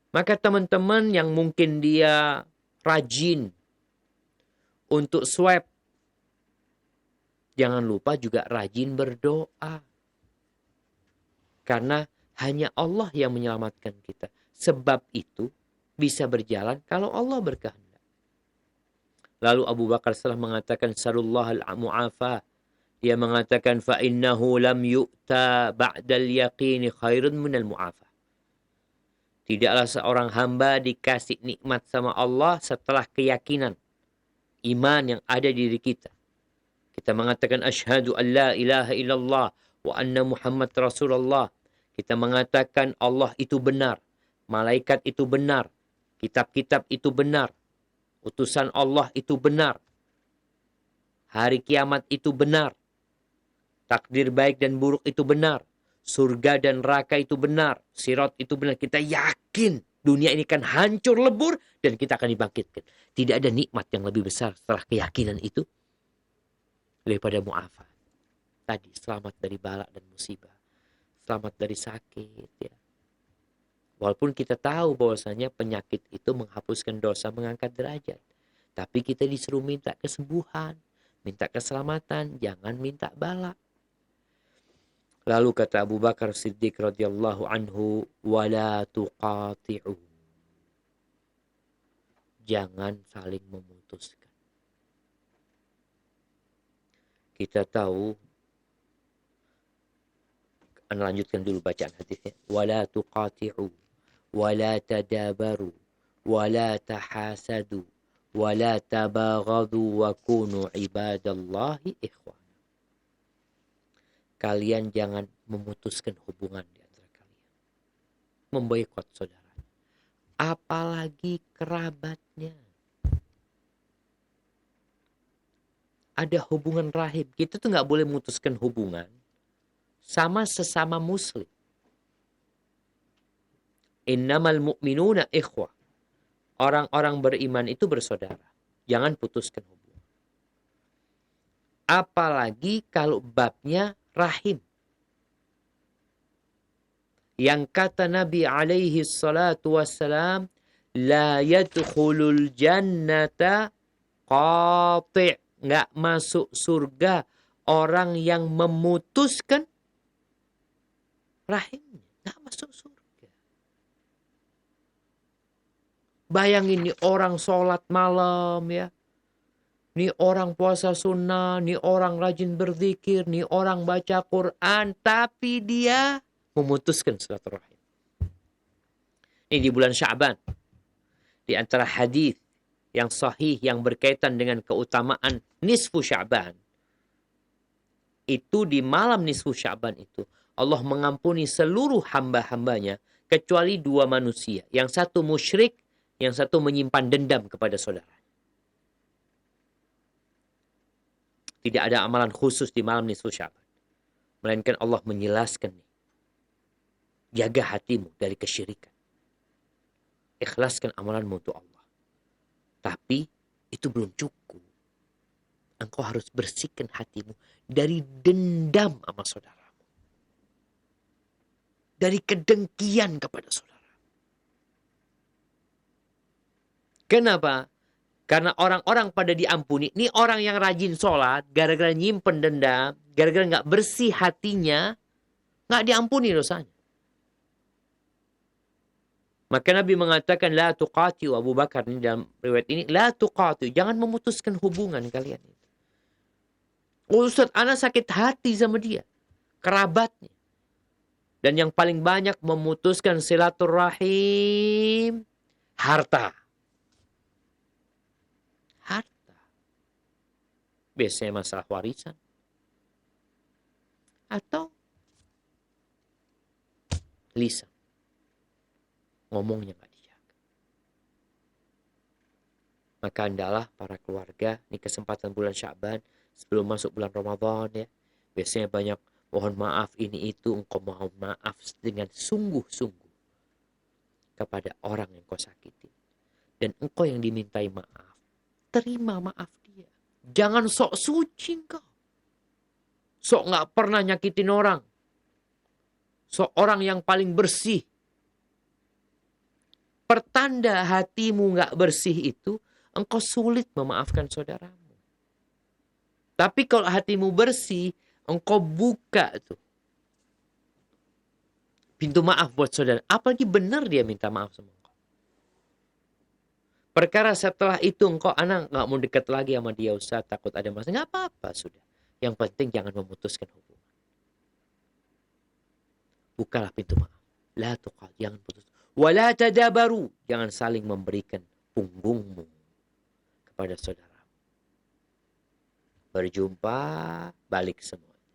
Maka teman-teman yang mungkin dia rajin untuk swab, jangan lupa juga rajin berdoa. Karena hanya Allah yang menyelamatkan kita. Sebab itu bisa berjalan kalau Allah berkehendak. Lalu Abu Bakar setelah mengatakan Sarullah al-mu'afa. Dia mengatakan fa'innahu lam yu'ta ba'dal yaqini khairun minal mu'afa. Tidaklah seorang hamba dikasih nikmat sama Allah setelah keyakinan. Iman yang ada di diri kita. Kita mengatakan asyhadu an la ilaha illallah wa anna Muhammad Rasulullah. Kita mengatakan Allah itu benar. Malaikat itu benar. Kitab-kitab itu benar. Utusan Allah itu benar. Hari kiamat itu benar. Takdir baik dan buruk itu benar. Surga dan neraka itu benar. Sirat itu benar. Kita yakin dunia ini kan hancur lebur dan kita akan dibangkitkan. Tidak ada nikmat yang lebih besar setelah keyakinan itu daripada mu'afat. Tadi selamat dari bala dan musibah. Selamat dari sakit ya. Walaupun kita tahu bahwasanya penyakit itu menghapuskan dosa, mengangkat derajat. Tapi kita disuruh minta kesembuhan, minta keselamatan, jangan minta bala. Lalu kata Abu Bakar Siddiq radhiyallahu anhu, wala tuqati'u. Jangan saling memutuskan. Kita tahu, Anda lanjutkan dulu bacaan hadisnya. Wala tuqati'u, wala tadabaru, wala tahasadu, wala tabaghadu wa kunu ibadallahi ikhwan. Kalian jangan memutuskan hubungan di antara kalian. Memboikot saudara. Apalagi kerabatnya. Ada hubungan rahim. Kita tuh nggak boleh memutuskan hubungan sama sesama muslim. Innamal mu'minuna ikhwah. Orang-orang beriman itu bersaudara. Jangan putuskan hubungan. Apalagi kalau babnya rahim. Yang kata Nabi alaihi salatu wassalam, la yadkhulul jannata qati'. Nggak masuk surga orang yang memutuskan rahimnya. Nggak masuk surga. Bayangin nih orang sholat malam ya. Nih orang puasa sunnah, nih orang rajin berzikir, nih orang baca Quran. Tapi dia memutuskan silaturahim. Ini di bulan Sya'ban. Di antara hadis yang sahih yang berkaitan dengan keutamaan nisfu Sya'ban. Itu di malam nisfu Sya'ban itu. Allah mengampuni seluruh hamba-hambanya. Kecuali dua manusia. Yang satu musyrik, yang satu menyimpan dendam kepada saudara. Tidak ada amalan khusus di malam nisfu Sya'ban. Melainkan Allah menjelaskan. Jaga hatimu dari kesyirikan. Ikhlaskan amalanmu untuk Allah. Tapi itu belum cukup. Engkau harus bersihkan hatimu dari dendam sama saudaramu. Dari kedengkian kepada saudara. Kenapa? Karena orang-orang pada diampuni. Ini orang yang rajin sholat, gara-gara nyimpen dendam, gara-gara nggak bersih hatinya, nggak diampuni dosanya. Maka Nabi mengatakan la tuqatiu, Abu Bakar ini dalam riwayat ini la tuqatiu, jangan memutuskan hubungan kalian itu. Ustaz, ana sakit hati sama dia, kerabatnya. Dan yang paling banyak memutuskan silaturahim, harta. Harta. Biasanya masalah warisan. Atau lisan. Ngomongnya nggak dijaga. Maka hendaklah para keluarga, ini kesempatan bulan Sya'ban, sebelum masuk bulan Ramadan ya. Biasanya banyak mohon maaf ini itu, engkau mohon maaf dengan sungguh-sungguh kepada orang yang kau sakiti. Dan engkau yang dimintai maaf, terima maaf dia. Jangan sok suci engkau. Sok nggak pernah nyakitin orang. Sok orang yang paling bersih. Pertanda hatimu nggak bersih itu, engkau sulit memaafkan saudaramu. Tapi kalau hatimu bersih, engkau buka tuh pintu maaf buat saudara. Apalagi benar dia minta maaf sama engkau. Perkara setelah itu engkau anak nggak mau dekat lagi sama dia, Ustaz, takut ada masalah. Nggak apa-apa sudah. Yang penting jangan memutuskan hubungan. Bukalah pintu maaf. La tuqal, jangan putus. Wala tadabaru, jangan saling memberikan punggungmu kepada saudara. Berjumpa, balik semuanya.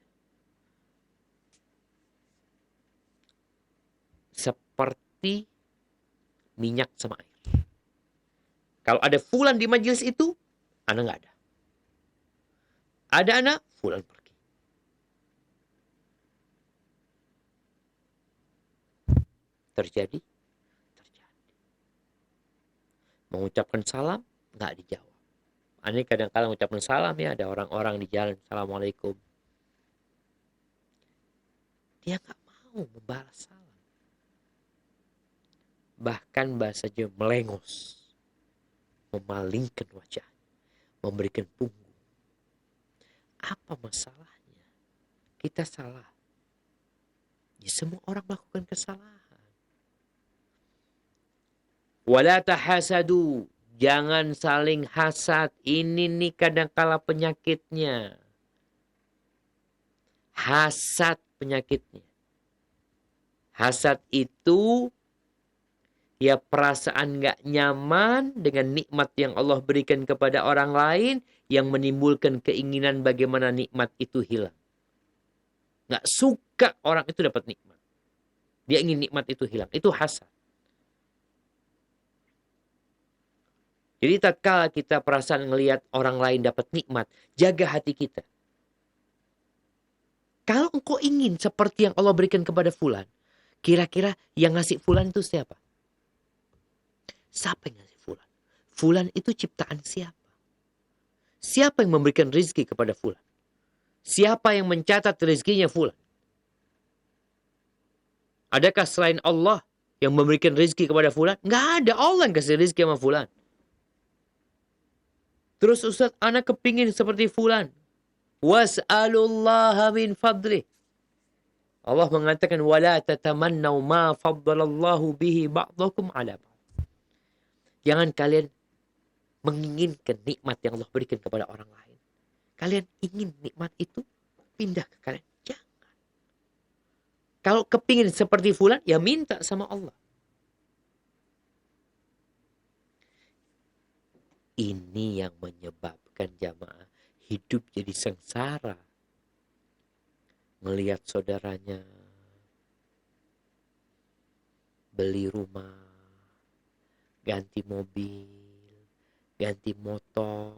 Seperti minyak sama air. Kalau ada fulan di majelis itu, anak nggak ada. Ada anak, fulan pergi. Terjadi? Terjadi. Mengucapkan salam, nggak dijawab. Ini kadang-kadang mengucapkan salam ya, ada orang-orang di jalan, Assalamualaikum. Dia nggak mau membalas salam. Bahkan bahasa Jawa melengos. Memalingkan wajah. Memberikan punggung. Apa masalahnya? Kita salah. Ya, semua orang melakukan kesalahan. Wala tahasadu. Jangan saling hasad. Ini nih kadang-kala penyakitnya. Hasad penyakitnya. Hasad itu ya perasaan gak nyaman dengan nikmat yang Allah berikan kepada orang lain yang menimbulkan keinginan bagaimana nikmat itu hilang. Gak suka orang itu dapat nikmat. Dia ingin nikmat itu hilang. Itu hasad. Jadi tatkala kita perasaan ngelihat orang lain dapat nikmat, jaga hati kita. Kalau engkau ingin seperti yang Allah berikan kepada fulan, kira-kira yang ngasih fulan itu siapa? Siapa yang ngasih fulan? Fulan itu ciptaan siapa? Siapa yang memberikan rezeki kepada fulan? Siapa yang mencatat rezekinya fulan? Adakah selain Allah yang memberikan rezeki kepada fulan? Nggak ada. Allah yang kasih rezeki sama fulan. Terus Ustaz, anak kepingin seperti fulan. Was'alullaha min fadlih. Allah mengatakan wala tatamannau ma faddalallahu bihi ba'dakum ala ba'd. Jangan kalian menginginkan nikmat yang Allah berikan kepada orang lain. Kalian ingin nikmat itu pindah ke kalian. Jangan. Kalau kepingin seperti fulan, ya minta sama Allah. Ini yang menyebabkan jamaah hidup jadi sengsara. Melihat saudaranya beli rumah, ganti mobil, ganti motor,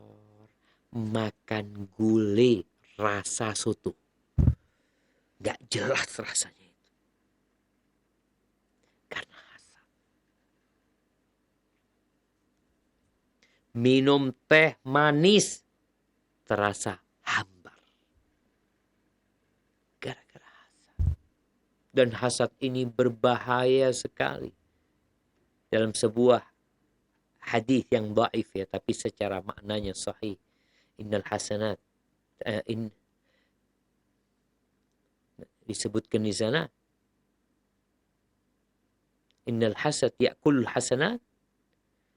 makan gulai rasa soto. Gak jelas rasanya itu. Karena hasad. Minum teh manis terasa hambar. Gara-gara hasad. Dan hasad ini berbahaya sekali. Dalam sebuah hadis yang dhaif ya, tapi secara maknanya sahih. Innal hasanat disebutkan di sana. Innal hasad ya'kulul hasanat.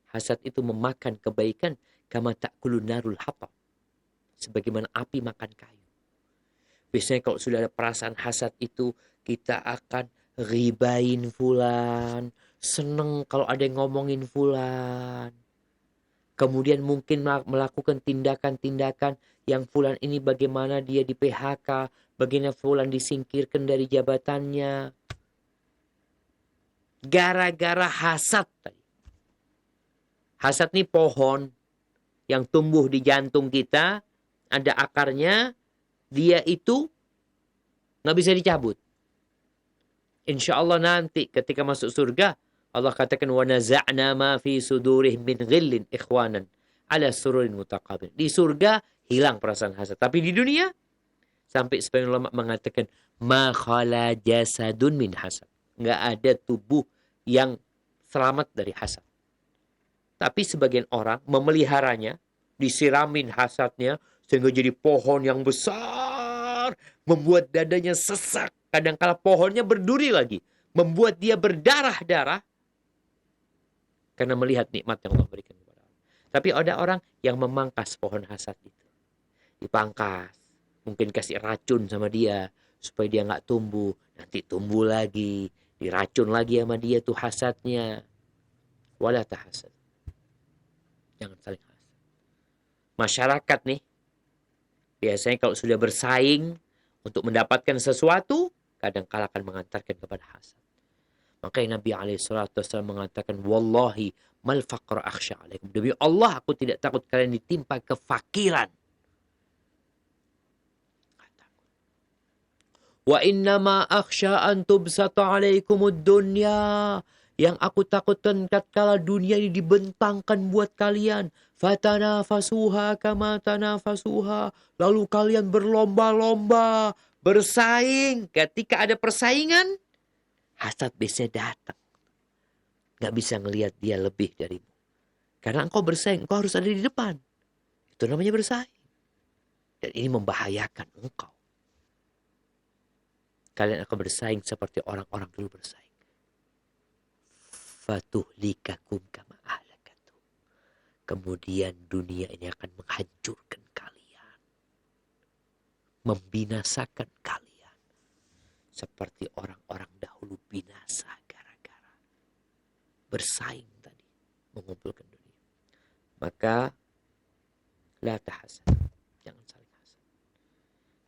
Hasad itu memakan kebaikan kama ta'kulun narul hatab. Sebagaimana api makan kayu. Biasanya kalau sudah ada perasaan hasad itu, kita akan ribain fulan, seneng kalau ada yang ngomongin fulan. Kemudian mungkin melakukan tindakan-tindakan yang fulan ini bagaimana dia di PHK, bagaimana fulan disingkirkan dari jabatannya. Gara-gara hasad tadi. Hasad ini pohon yang tumbuh di jantung kita, ada akarnya, dia itu nggak bisa dicabut. Insya Allah nanti ketika masuk surga, Allah katakan wa naza'na ma fi sudurihim min ghillin ikhwanan ala sururin mutaqabil. Di surga hilang perasaan hasad. Tapi di dunia sampai sebagian ulama mengatakan ma khala jasadun min hasad. Enggak ada tubuh yang selamat dari hasad. Tapi sebagian orang memeliharanya, disiramin hasadnya sehingga jadi pohon yang besar, membuat dadanya sesak. Kadangkala pohonnya berduri lagi, membuat dia berdarah-darah karena melihat nikmat yang Allah berikan kepada Allah. Tapi ada orang yang memangkas pohon hasad itu. Dipangkas, mungkin kasih racun sama dia supaya dia nggak tumbuh. Nanti tumbuh lagi, diracun lagi sama dia tuh hasadnya. Wala tahasad. Jangan saling hasad. Masyarakat nih, biasanya kalau sudah bersaing untuk mendapatkan sesuatu, kadang-kala akan mengantarkan kepada hasad. Makanya Nabi SAW mengatakan, Wallahi mal faqra akhsha alaikum. Demi Allah, aku tidak takut kalian ditimpa kefakiran. Wa innama akhsha an tubsata alaikumud dunya. Yang aku takutkan tatkala dunia ini dibentangkan buat kalian. Fatanafasuha kama tanafasuha. Lalu kalian berlomba-lomba, bersaing. Ketika ada persaingan, hasad biasanya datang. Gak bisa ngelihat dia lebih darimu. Karena engkau bersaing, engkau harus ada di depan. Itu namanya bersaing. Dan ini membahayakan engkau. Kalian akan bersaing seperti orang-orang dulu bersaing. Fatuhlikakum kama ahlakatu. Kemudian dunia ini akan menghancurkan kalian. Membinasakan kalian. Seperti orang-orang dahulu binasa gara-gara bersaing tadi. Mengumpulkan dunia. Maka la tahasad. Jangan saling hasad.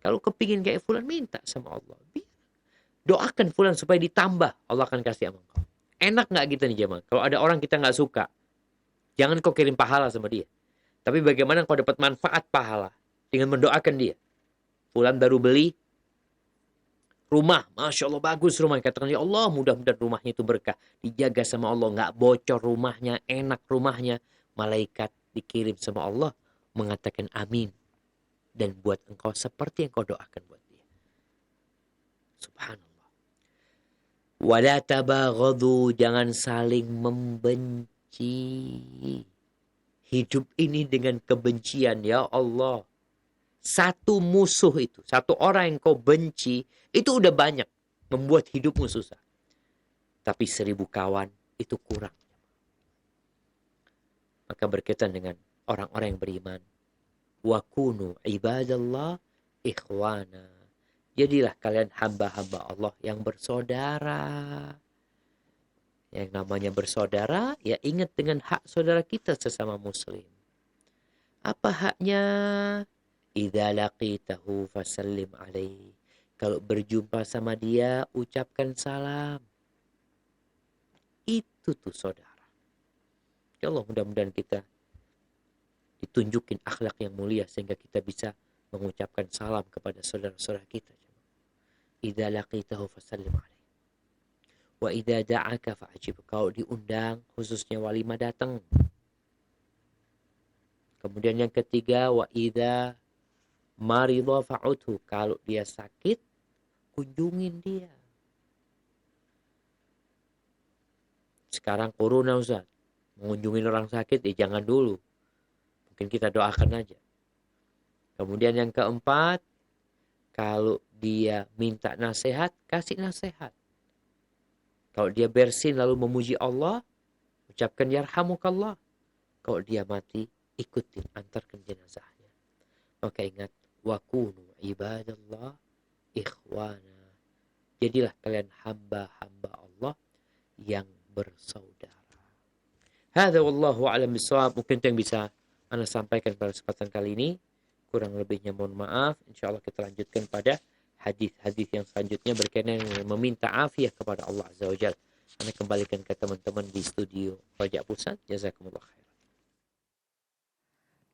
Kalau kepingin kayak fulan, minta sama Allah. Doakan fulan supaya ditambah. Allah akan kasih sama engkau. Enak gak kita nih jemaah? Kalau ada orang kita gak suka, jangan kau kirim pahala sama dia. Tapi bagaimana kau dapat manfaat pahala? Dengan mendoakan dia. Fulan baru beli rumah. Masya Allah bagus rumahnya. Katakan, ya Allah mudah-mudahan rumahnya itu berkah. Dijaga sama Allah. Gak bocor rumahnya. Enak rumahnya. Malaikat dikirim sama Allah. Mengatakan amin. Dan buat engkau seperti yang kau doakan buat dia. Subhanallah. Wala tabaghadu, jangan saling membenci. Hidup ini dengan kebencian, ya Allah. Satu musuh itu, satu orang yang kau benci, itu udah banyak. Membuat hidupmu susah. Tapi 1000 kawan, itu kurang. Maka berkaitan dengan orang-orang yang beriman. Wa kunu ibadallah ikhwana. Jadilah kalian hamba-hamba Allah yang bersaudara. Yang namanya bersaudara, ya ingat dengan hak saudara kita sesama muslim. Apa haknya? Idza laqitahu fasallim alaihi. Kalau berjumpa sama dia, ucapkan salam. Itu tuh saudara. Ya Allah, mudah-mudahan kita ditunjukin akhlak yang mulia sehingga kita bisa mengucapkan salam kepada saudara-saudara kita. Idza laqitahu fasallim alaihi. Wa idza da'aka fa'ajib. Kalau diundang, khususnya walimah datang. Kemudian yang ketiga, wa idza maridha fa'udhu. Kalau dia sakit, kunjungin dia. Sekarang corona Ustaz. Mengunjungi orang sakit, jangan dulu. Mungkin kita doakan aja. Kemudian yang keempat, kalau dia minta nasihat, kasih nasihat. Kalau dia bersin lalu memuji Allah, ucapkan yarhamukallah. Kalau dia mati, ikutin, antarkan jenazahnya. Maka ingat, wa kunu ibadallah ikhwana. Jadilah kalian hamba-hamba Allah yang bersaudara. Hadza wallahu a'lam bishawab. Mungkin itu yang bisa Anda sampaikan pada kesempatan kali ini. Kurang lebihnya mohon maaf. Insyaallah kita lanjutkan pada hadis-hadis yang selanjutnya berkaitan dengan meminta afiat kepada Allah Azza wa Jalla. Anda kembalikan ke teman-teman di studio Pajak Pusat. Jazakumullah khair.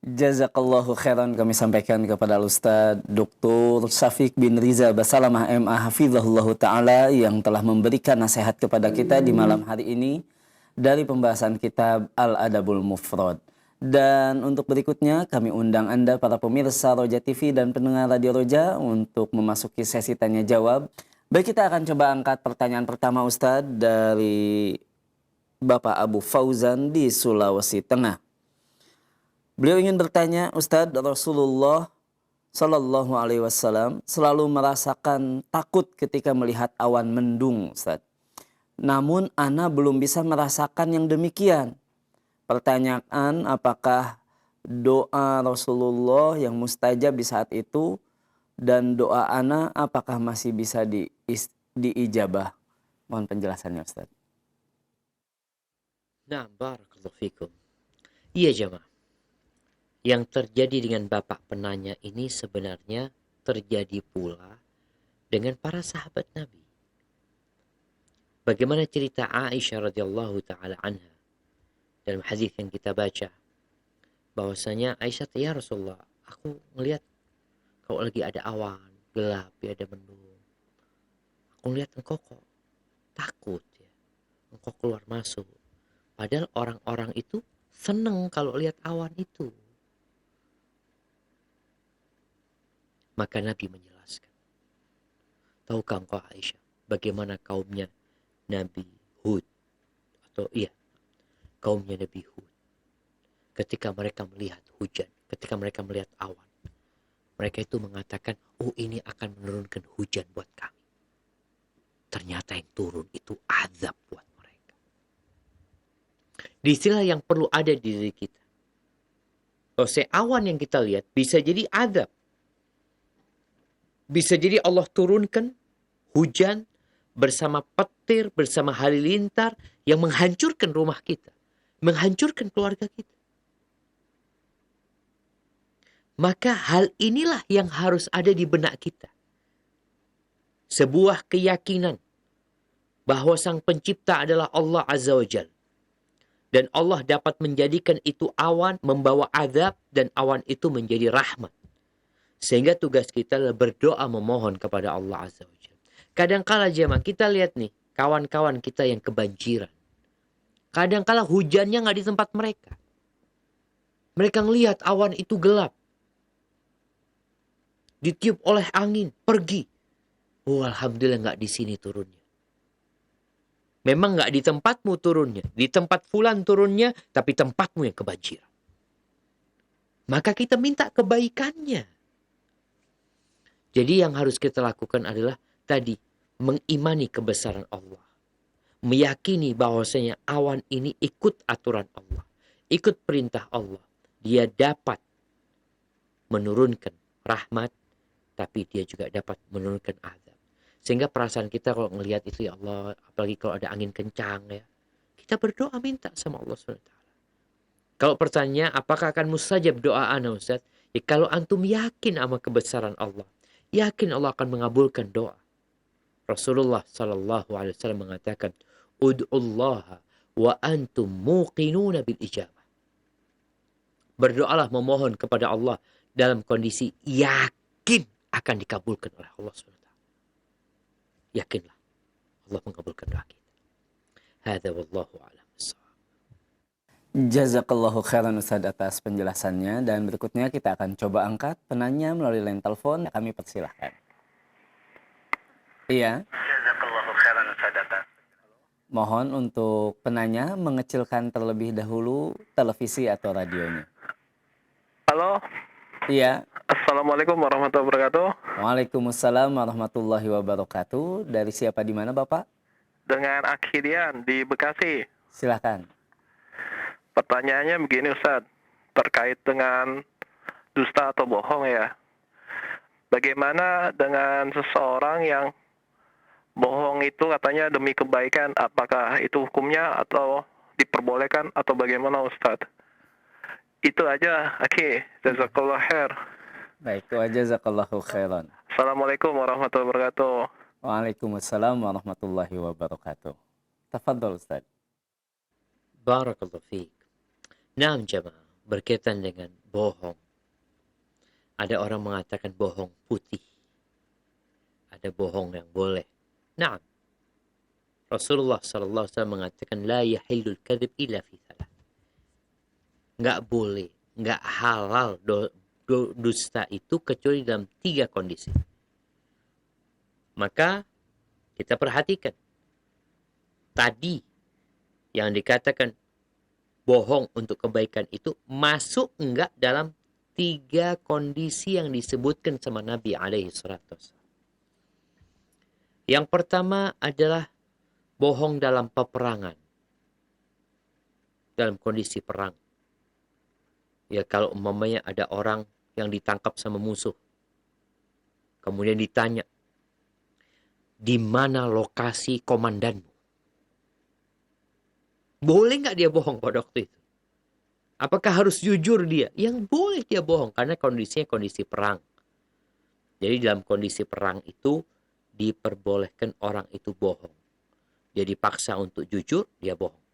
Jazakallahu khairan kami sampaikan kepada Ustaz Dr. Syafiq bin Riza Basalamah MA Hafizahullah Ta'ala yang telah memberikan nasihat kepada kita di malam hari ini dari pembahasan kitab Al-Adabul Mufrad. Dan untuk berikutnya kami undang Anda para pemirsa Roja TV dan pendengar Radio Roja untuk memasuki sesi tanya jawab. Baik, kita akan coba angkat pertanyaan pertama Ustaz dari Bapak Abu Fauzan di Sulawesi Tengah. Beliau ingin bertanya, Ustadz, Rasulullah Sallallahu Alaihi Wasallam selalu merasakan takut ketika melihat awan mendung, Ustadz. Namun, ana belum bisa merasakan yang demikian. Pertanyaan, apakah doa Rasulullah yang mustajab di saat itu dan doa ana apakah masih bisa diijabah? Mohon penjelasannya, Ustadz. Nah, barakallahu fikum. Iya jemaah. Yang terjadi dengan Bapak penanya ini sebenarnya terjadi pula dengan para sahabat Nabi. Bagaimana cerita Aisyah radhiyallahu taala anha dalam hadis yang kita baca, bahwasanya Aisyah, ya Rasulullah, aku ngelihat kalau lagi ada awan gelap, ya ada mendung, aku ngelihat engkau kok takut ya, engkau keluar masuk. Padahal orang-orang itu seneng kalau lihat awan itu. Maka Nabi menjelaskan, tahukah engkau Aisyah bagaimana kaumnya Nabi Hud, atau kaumnya Nabi Hud, ketika mereka melihat hujan, ketika mereka melihat awan, mereka itu mengatakan, oh ini akan menurunkan hujan buat kami. Ternyata yang turun itu azab buat mereka. Istilah yang perlu ada di diri kita. Awan yang kita lihat bisa jadi azab. Bisa jadi Allah turunkan hujan bersama petir, bersama halilintar yang menghancurkan rumah kita, menghancurkan keluarga kita. Maka hal inilah yang harus ada di benak kita. Sebuah keyakinan bahwa Sang Pencipta adalah Allah Azza wa Jalla. Dan Allah dapat menjadikan itu awan membawa azab dan awan itu menjadi rahmat. Sehingga tugas kita adalah berdoa memohon kepada Allah Azza wa Jalla. Kadangkala jemaah kita lihat nih, kawan-kawan kita yang kebanjiran. Kadangkala hujannya nggak di tempat mereka. Mereka ngelihat awan itu gelap. Ditiup oleh angin, pergi. Oh alhamdulillah nggak di sini turunnya. Memang nggak di tempatmu turunnya. Di tempat fulan turunnya, tapi tempatmu yang kebanjiran. Maka kita minta kebaikannya. Jadi yang harus kita lakukan adalah tadi, mengimani kebesaran Allah. Meyakini bahwasanya awan ini ikut aturan Allah. Ikut perintah Allah. Dia dapat menurunkan rahmat, tapi dia juga dapat menurunkan azab. Sehingga perasaan kita kalau melihat itu, ya Allah, apalagi kalau ada angin kencang ya, kita berdoa minta sama Allah SWT. Kalau pertanyaan apakah akan mustajab doa ana Ustaz? Ya kalau antum yakin sama kebesaran Allah, yakin Allah akan mengabulkan doa. Rasulullah sallallahu alaihi wasallam mengatakan, "Ud'ullaha wa antum muqinuna bil ijabah." Berdoalah memohon kepada Allah dalam kondisi yakin akan dikabulkan oleh Allah SWT. Yakinlah Allah mengabulkan doa kita. Hadza wallahu a'lam. Jazakallahu khairan Ustaz atas penjelasannya. Dan berikutnya kita akan coba angkat penanya melalui line telepon. Kami persilahkan. Iya. Jazakallahu khairan Ustaz atas. Mohon untuk penanya mengecilkan terlebih dahulu televisi atau radionya. Halo. Iya. Assalamualaikum warahmatullahi wabarakatuh. Waalaikumsalam warahmatullahi wabarakatuh. Dari siapa di mana Bapak? Dengan Akhidian di Bekasi. Silahkan. Pertanyaannya begini Ustaz, terkait dengan dusta atau bohong ya. bagaimana dengan seseorang yang bohong itu katanya demi kebaikan, apakah itu hukumnya atau diperbolehkan atau bagaimana Ustadz? Itu aja, oke. Jazakallah khair. Baik, wa jazakallahu khairan. Assalamualaikum warahmatullahi wabarakatuh. Waalaikumsalam warahmatullahi wabarakatuh. Tafadhol Ustaz. Barakallahu fiik. Nah, jemaah, berkaitan dengan bohong. Ada orang mengatakan bohong putih. Ada bohong yang boleh. Nah, Rasulullah SAW mengatakan la yahillul kadzib illa fi thalath. Nggak boleh, nggak halal dusta itu kecuali dalam 3 kondisi. Maka kita perhatikan. Tadi yang dikatakan bohong untuk kebaikan itu masuk enggak dalam 3 kondisi yang disebutkan sama Nabi alaihi salatu wassalam. Yang pertama adalah bohong dalam peperangan. Dalam kondisi perang. Ya, kalau umpamanya ada orang yang ditangkap sama musuh. Kemudian ditanya, di mana lokasi komandanmu? Boleh nggak dia bohong pada waktu itu? Apakah harus jujur dia? Yang boleh dia bohong karena kondisinya kondisi perang. Jadi dalam kondisi perang itu diperbolehkan orang itu bohong. Dia dipaksa untuk jujur, dia bohong.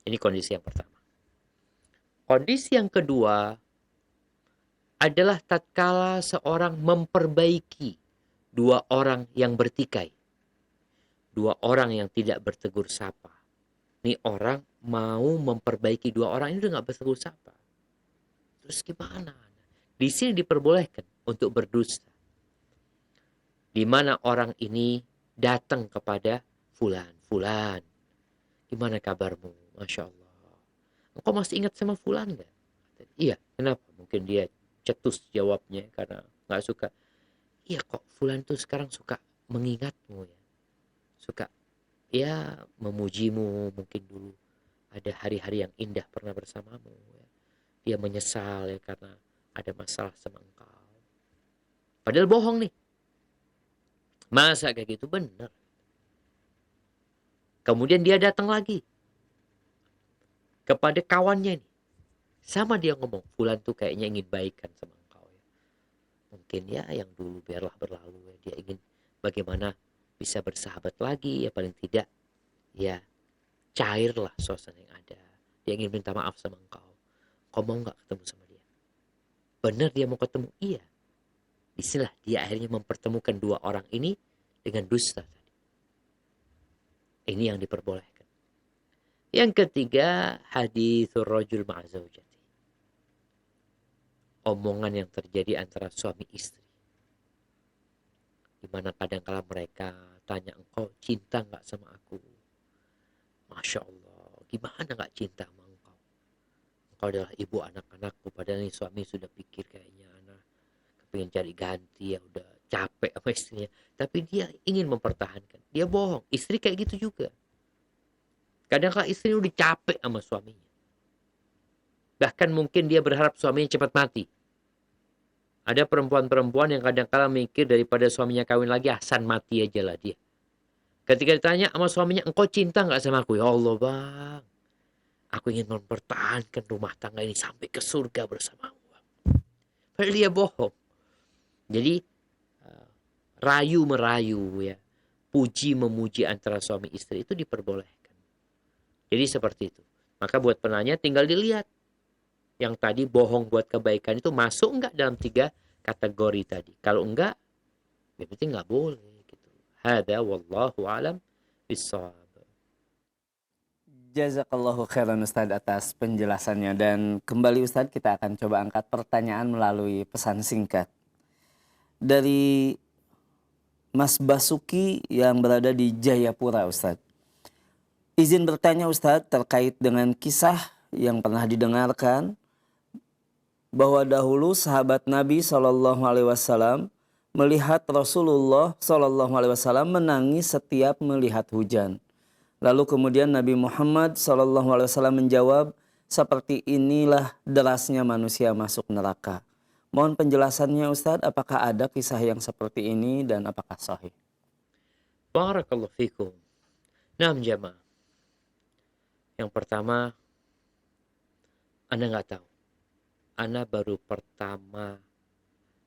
Ini kondisi yang pertama. Kondisi yang kedua adalah tatkala seorang memperbaiki 2 orang yang bertikai. 2 orang yang tidak bertegur sapa. Ini orang mau memperbaiki 2 orang ini udah gak bertegur sapa. Terus gimana? Di sini diperbolehkan untuk berdusta. Di mana orang ini datang kepada fulan. Gimana kabarmu? Masya Allah. Engkau masih ingat sama fulan gak? Iya, kenapa? Mungkin dia cetus jawabnya karena gak suka. Iya kok, fulan tuh sekarang suka mengingatmu ya. Suka ya memujimu, mungkin dulu ada hari-hari yang indah pernah bersamamu ya. Dia menyesal ya karena ada masalah sama engkau. Padahal bohong nih. Masa kayak gitu? Benar. Kemudian dia datang lagi kepada kawannya nih. Sama dia ngomong, fulan tuh kayaknya ingin baikan sama engkau ya. Mungkin ya yang dulu biarlah berlalu ya. Dia ingin bagaimana bisa bersahabat lagi ya, paling tidak ya cairlah suasana yang ada. Dia ingin minta maaf sama engkau. Kau mau gak ketemu sama dia? Benar dia mau ketemu? Iya. Disinilah dia akhirnya mempertemukan 2 orang ini dengan dusta tadi. Ini yang diperbolehkan. Yang ketiga, hadithur rajul ma'a zaujati. Omongan yang terjadi antara suami istri. Di mana kadang-kala mereka tanya, engkau cinta gak sama aku? Masya Allah, gimana gak cinta sama engkau? Engkau adalah ibu anak-anakku. Padahal ini suami sudah pikir kayaknya anak pengen cari ganti ya, udah capek sama istrinya. Tapi dia ingin mempertahankan. Dia bohong. Istri kayak gitu juga. Kadang-kadang istri udah capek sama suaminya. Bahkan mungkin dia berharap suaminya cepat mati. Ada perempuan-perempuan yang kadang-kadang mikir daripada suaminya kawin lagi, asan mati aja lah dia. Ketika ditanya sama suaminya, engkau cinta gak sama aku? Ya Allah bang, aku ingin mempertahankan rumah tangga ini sampai ke surga bersamamu. Padahal dia bohong. Jadi rayu merayu ya, puji memuji antara suami istri itu diperbolehkan. Jadi seperti itu. Maka buat penanya tinggal dilihat yang tadi bohong buat kebaikan itu masuk enggak dalam 3 kategori tadi. Kalau enggak, ya berarti enggak boleh gitu. Hada wallahu alam bissawab. Jazakallahu khairan Ustaz atas penjelasannya. Dan kembali Ustaz, kita akan coba angkat pertanyaan melalui pesan singkat. Dari Mas Basuki yang berada di Jayapura Ustaz. Izin bertanya Ustaz terkait dengan kisah yang pernah didengarkan bahwa dahulu sahabat Nabi SAW melihat Rasulullah SAW menangis setiap melihat hujan. Lalu kemudian Nabi Muhammad SAW menjawab, seperti inilah derasnya manusia masuk neraka. Mohon penjelasannya Ustadz, apakah ada kisah yang seperti ini dan apakah sahih? Barakallahu fikum. Nah, jamaah. Yang pertama, Anda nggak tahu. Anda baru pertama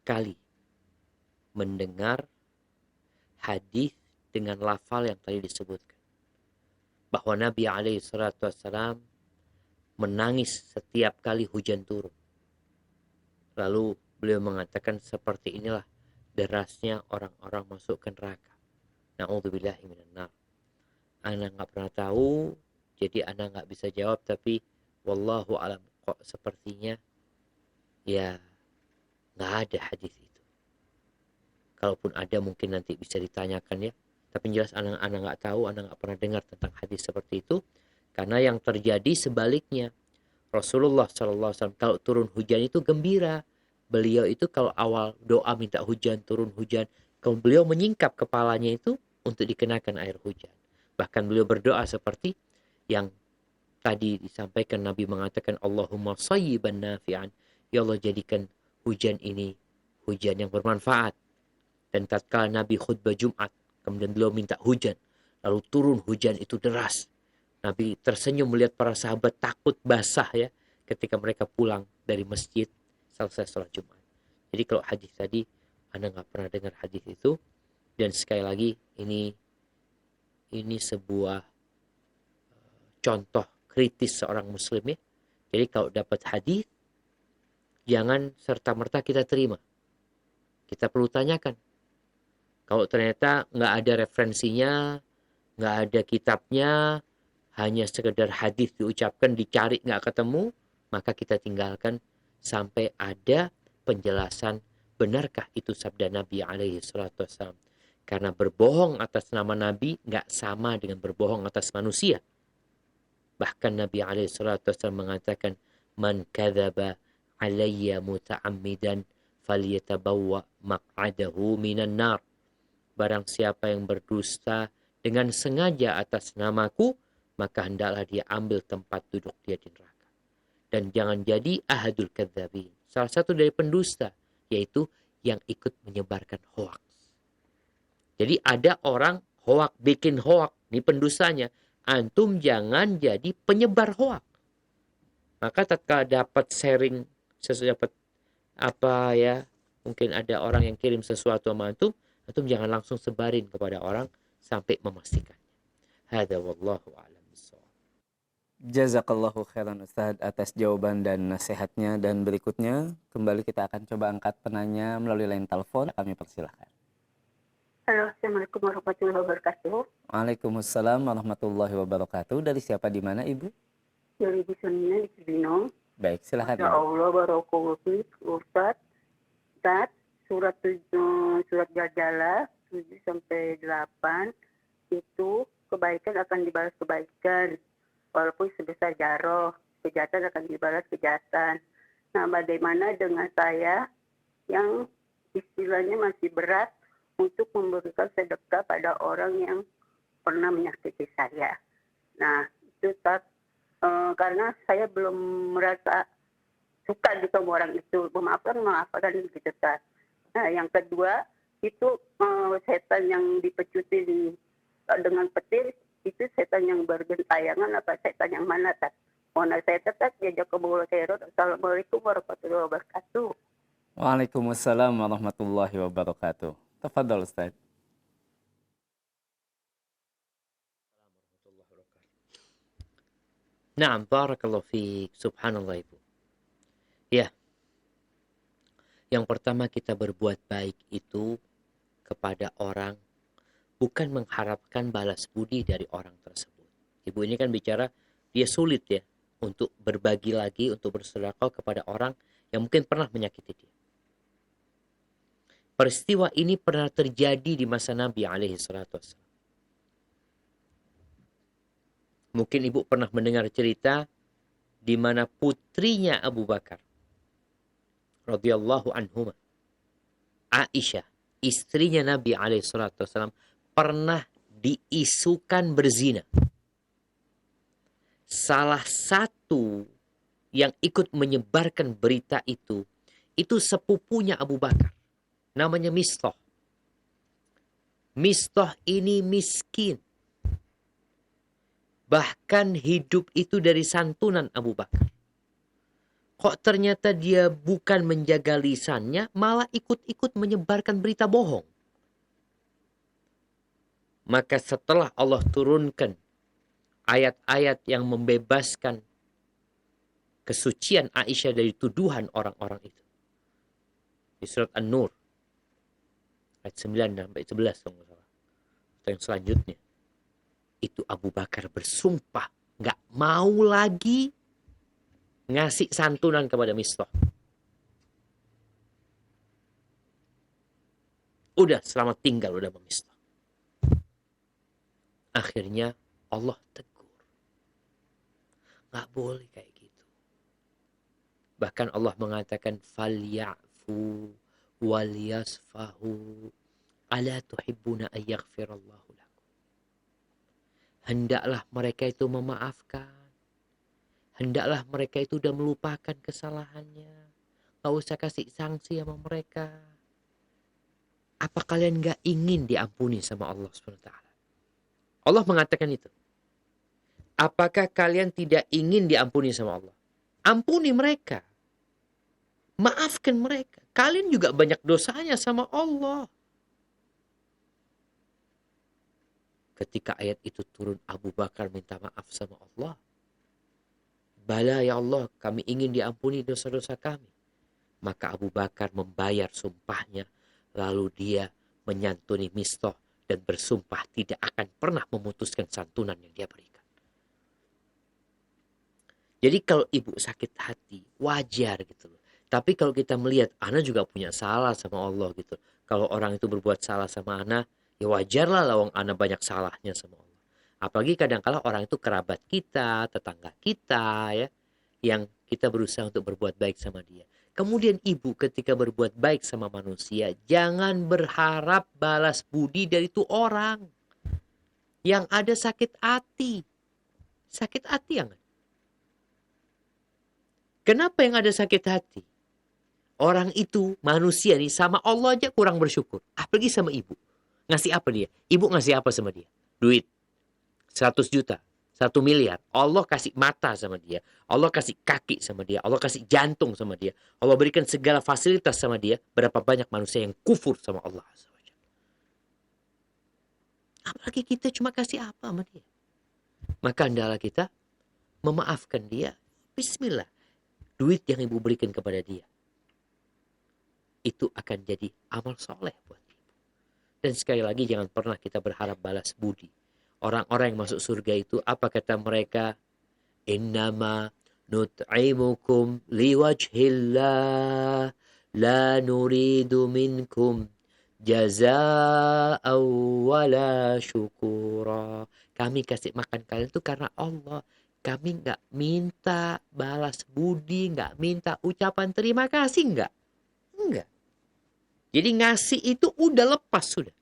kali mendengar hadis dengan lafal yang tadi disebutkan. Bahwa Nabi SAW menangis setiap kali hujan turun. Lalu beliau mengatakan seperti inilah derasnya orang-orang masuk ke neraka. Na'udzubillahi minan nar. Ana nggak pernah tahu, jadi ana nggak bisa jawab, tapi wallahu alam, kok sepertinya ya nggak ada hadis itu. Kalaupun ada mungkin nanti bisa ditanyakan ya. Tapi jelas ana nggak tahu, ana nggak pernah dengar tentang hadis seperti itu. Karena yang terjadi sebaliknya. Rasulullah SAW kalau turun hujan itu gembira. Beliau itu kalau awal doa minta hujan, turun hujan, kalau beliau menyingkap kepalanya itu untuk dikenakan air hujan. Bahkan beliau berdoa seperti yang tadi disampaikan, Nabi mengatakan Allahumma sayyiban nafi'an. Ya Allah, jadikan hujan ini hujan yang bermanfaat. Dan tatkala Nabi khutbah Jumat, kemudian beliau minta hujan, lalu turun hujan itu deras. Nabi tersenyum melihat para sahabat takut basah ya ketika mereka pulang dari masjid selesai sholat Jumat. Jadi kalau hadis tadi, Anda nggak pernah dengar hadis itu. Dan sekali lagi ini sebuah contoh kritis seorang muslim ya. Jadi kalau dapat hadis, jangan serta-merta kita terima. Kita perlu tanyakan. Kalau ternyata nggak ada referensinya, nggak ada kitabnya, hanya sekedar hadis diucapkan, dicari nggak ketemu, maka kita tinggalkan sampai ada penjelasan benarkah itu sabda Nabi alaihi salatu wassalam. Karena berbohong atas nama Nabi nggak sama dengan berbohong atas manusia. Bahkan Nabi alaihi salatu wassalam mengatakan, man kadzaba alayya muta'ammidan falyatabawwa maq'adahu minan nar. Barang siapa yang berdusta dengan sengaja atas namaku, maka hendaklah dia ambil tempat duduk dia di neraka. Dan jangan jadi ahadul kadzabin. Salah satu dari pendusta, yaitu yang ikut menyebarkan hoaks. Jadi ada orang hoaks, bikin hoaks, ini pendustanya. Antum jangan jadi penyebar hoaks. Maka tatkala dapat sharing, dapat apa ya, mungkin ada orang yang kirim sesuatu sama antum jangan langsung sebarin kepada orang sampai memastikan. Hadza wallahu a'lam. Jazakallahu khairan Ustadz atas jawaban dan nasihatnya. Dan berikutnya kembali kita akan coba angkat penanya melalui line telepon. Kami persilahkan. Halo, Assalamualaikum warahmatullahi wabarakatuh. Waalaikumsalam warahmatullahi wabarakatuh. Dari siapa, di mana Ibu? Dari Ibu Sunina di Cibinong. Baik, silahkan. Ya Allah, barakallahu Ustadz. Ustadz, surat Jadalah 7-8 itu kebaikan akan dibalas kebaikan. Walaupun sebesar jaroh, kejahatan akan dibalas kejahatan. Nah, bagaimana dengan saya yang istilahnya masih berat untuk memberikan sedekah pada orang yang pernah menyakiti saya. Nah, itu karena saya belum merasa suka gitu sama orang itu. Memaafkan gitu kan. Nah, yang kedua, itu setan yang dipecutin dengan petir, itu setan yang bergentayangan apa setan yang mana tak? Mohon saya tetap jazakumullah khairan. Assalamualaikum warahmatullahi wabarakatuh. Waalaikumsalam warahmatullahi wabarakatuh. Tafadhal Ustaz. Naam, barakallahu fiik. Subhanallah Ibu. Ya. Yang pertama, kita berbuat baik itu kepada orang bukan mengharapkan balas budi dari orang tersebut. Ibu ini kan bicara dia sulit ya untuk berbagi lagi, untuk bersedekah kepada orang yang mungkin pernah menyakiti dia. Peristiwa ini pernah terjadi di masa Nabi alaihi salatu wassalam. Mungkin Ibu pernah mendengar cerita di mana putrinya Abu Bakar radhiyallahu anhuma, Aisyah, istrinya Nabi alaihi salatu wassalam, pernah diisukan berzina. Salah satu yang ikut menyebarkan berita itu itu sepupunya Abu Bakar. Namanya Mistah. Mistah ini miskin. Bahkan hidup itu dari santunan Abu Bakar. Kok ternyata dia bukan menjaga lisannya, malah ikut-ikut menyebarkan berita bohong. Maka setelah Allah turunkan ayat-ayat yang membebaskan kesucian Aisyah dari tuduhan orang-orang itu. Di surat An-Nur. Ayat 9 sampai 11 kalau nggak salah. Atau yang selanjutnya. Itu Abu Bakar bersumpah nggak mau lagi ngasih santunan kepada Mistah. Udah selamat tinggal udah sama Mistah. Akhirnya Allah tegur. Nggak boleh kayak gitu. Bahkan Allah mengatakan falyafu walyasfahu ala tuhibbuna ayyaghfirallahu lakum. Hendaklah mereka itu memaafkan. Hendaklah mereka itu udah melupakan kesalahannya. Gak usah kasih sanksi sama mereka. Apa kalian gak ingin diampuni sama Allah SWT? Allah mengatakan itu. Apakah kalian tidak ingin diampuni sama Allah? Ampuni mereka. Maafkan mereka. Kalian juga banyak dosanya sama Allah. Ketika ayat itu turun, Abu Bakar minta maaf sama Allah. Bala ya Allah, kami ingin diampuni dosa-dosa kami. Maka Abu Bakar membayar sumpahnya. Lalu dia menyantuni Mistah dan bersumpah tidak akan pernah memutuskan santunan yang dia berikan. Jadi kalau ibu sakit hati, wajar gitu loh. Tapi kalau kita melihat, Ana juga punya salah sama Allah gitu. Kalau orang itu berbuat salah sama Ana, ya wajarlah lawang Ana banyak salahnya sama Allah. Apalagi kadang-kala orang itu kerabat kita, tetangga kita ya, yang kita berusaha untuk berbuat baik sama dia. Kemudian ibu ketika berbuat baik sama manusia, jangan berharap balas budi dari itu orang. Yang ada sakit hati. Sakit hati yang ada. Kenapa yang ada sakit hati? Orang itu manusia nih sama Allah aja kurang bersyukur. Apalagi sama ibu. Ngasih apa dia? Ibu ngasih apa sama dia? Duit. 100 juta. 1 miliar. Allah kasih mata sama dia. Allah kasih kaki sama dia. Allah kasih jantung sama dia. Allah berikan segala fasilitas sama dia. Berapa banyak manusia yang kufur sama Allah. Apalagi kita cuma kasih apa sama dia. Maka hendaklah kita memaafkan dia. Bismillah. Duit yang ibu berikan kepada dia. Itu akan jadi amal soleh buat ibu. Dan sekali lagi jangan pernah kita berharap balas budi. Orang-orang yang masuk surga itu apa kata mereka? Innama nut'imukum liwajhillah la nuridu minkum jaza'aw wala syukura. Kami kasih makan kalian itu karena Allah. Kami nggak minta balas budi, nggak minta ucapan terima kasih, nggak. Enggak. Jadi ngasih itu udah lepas sudah.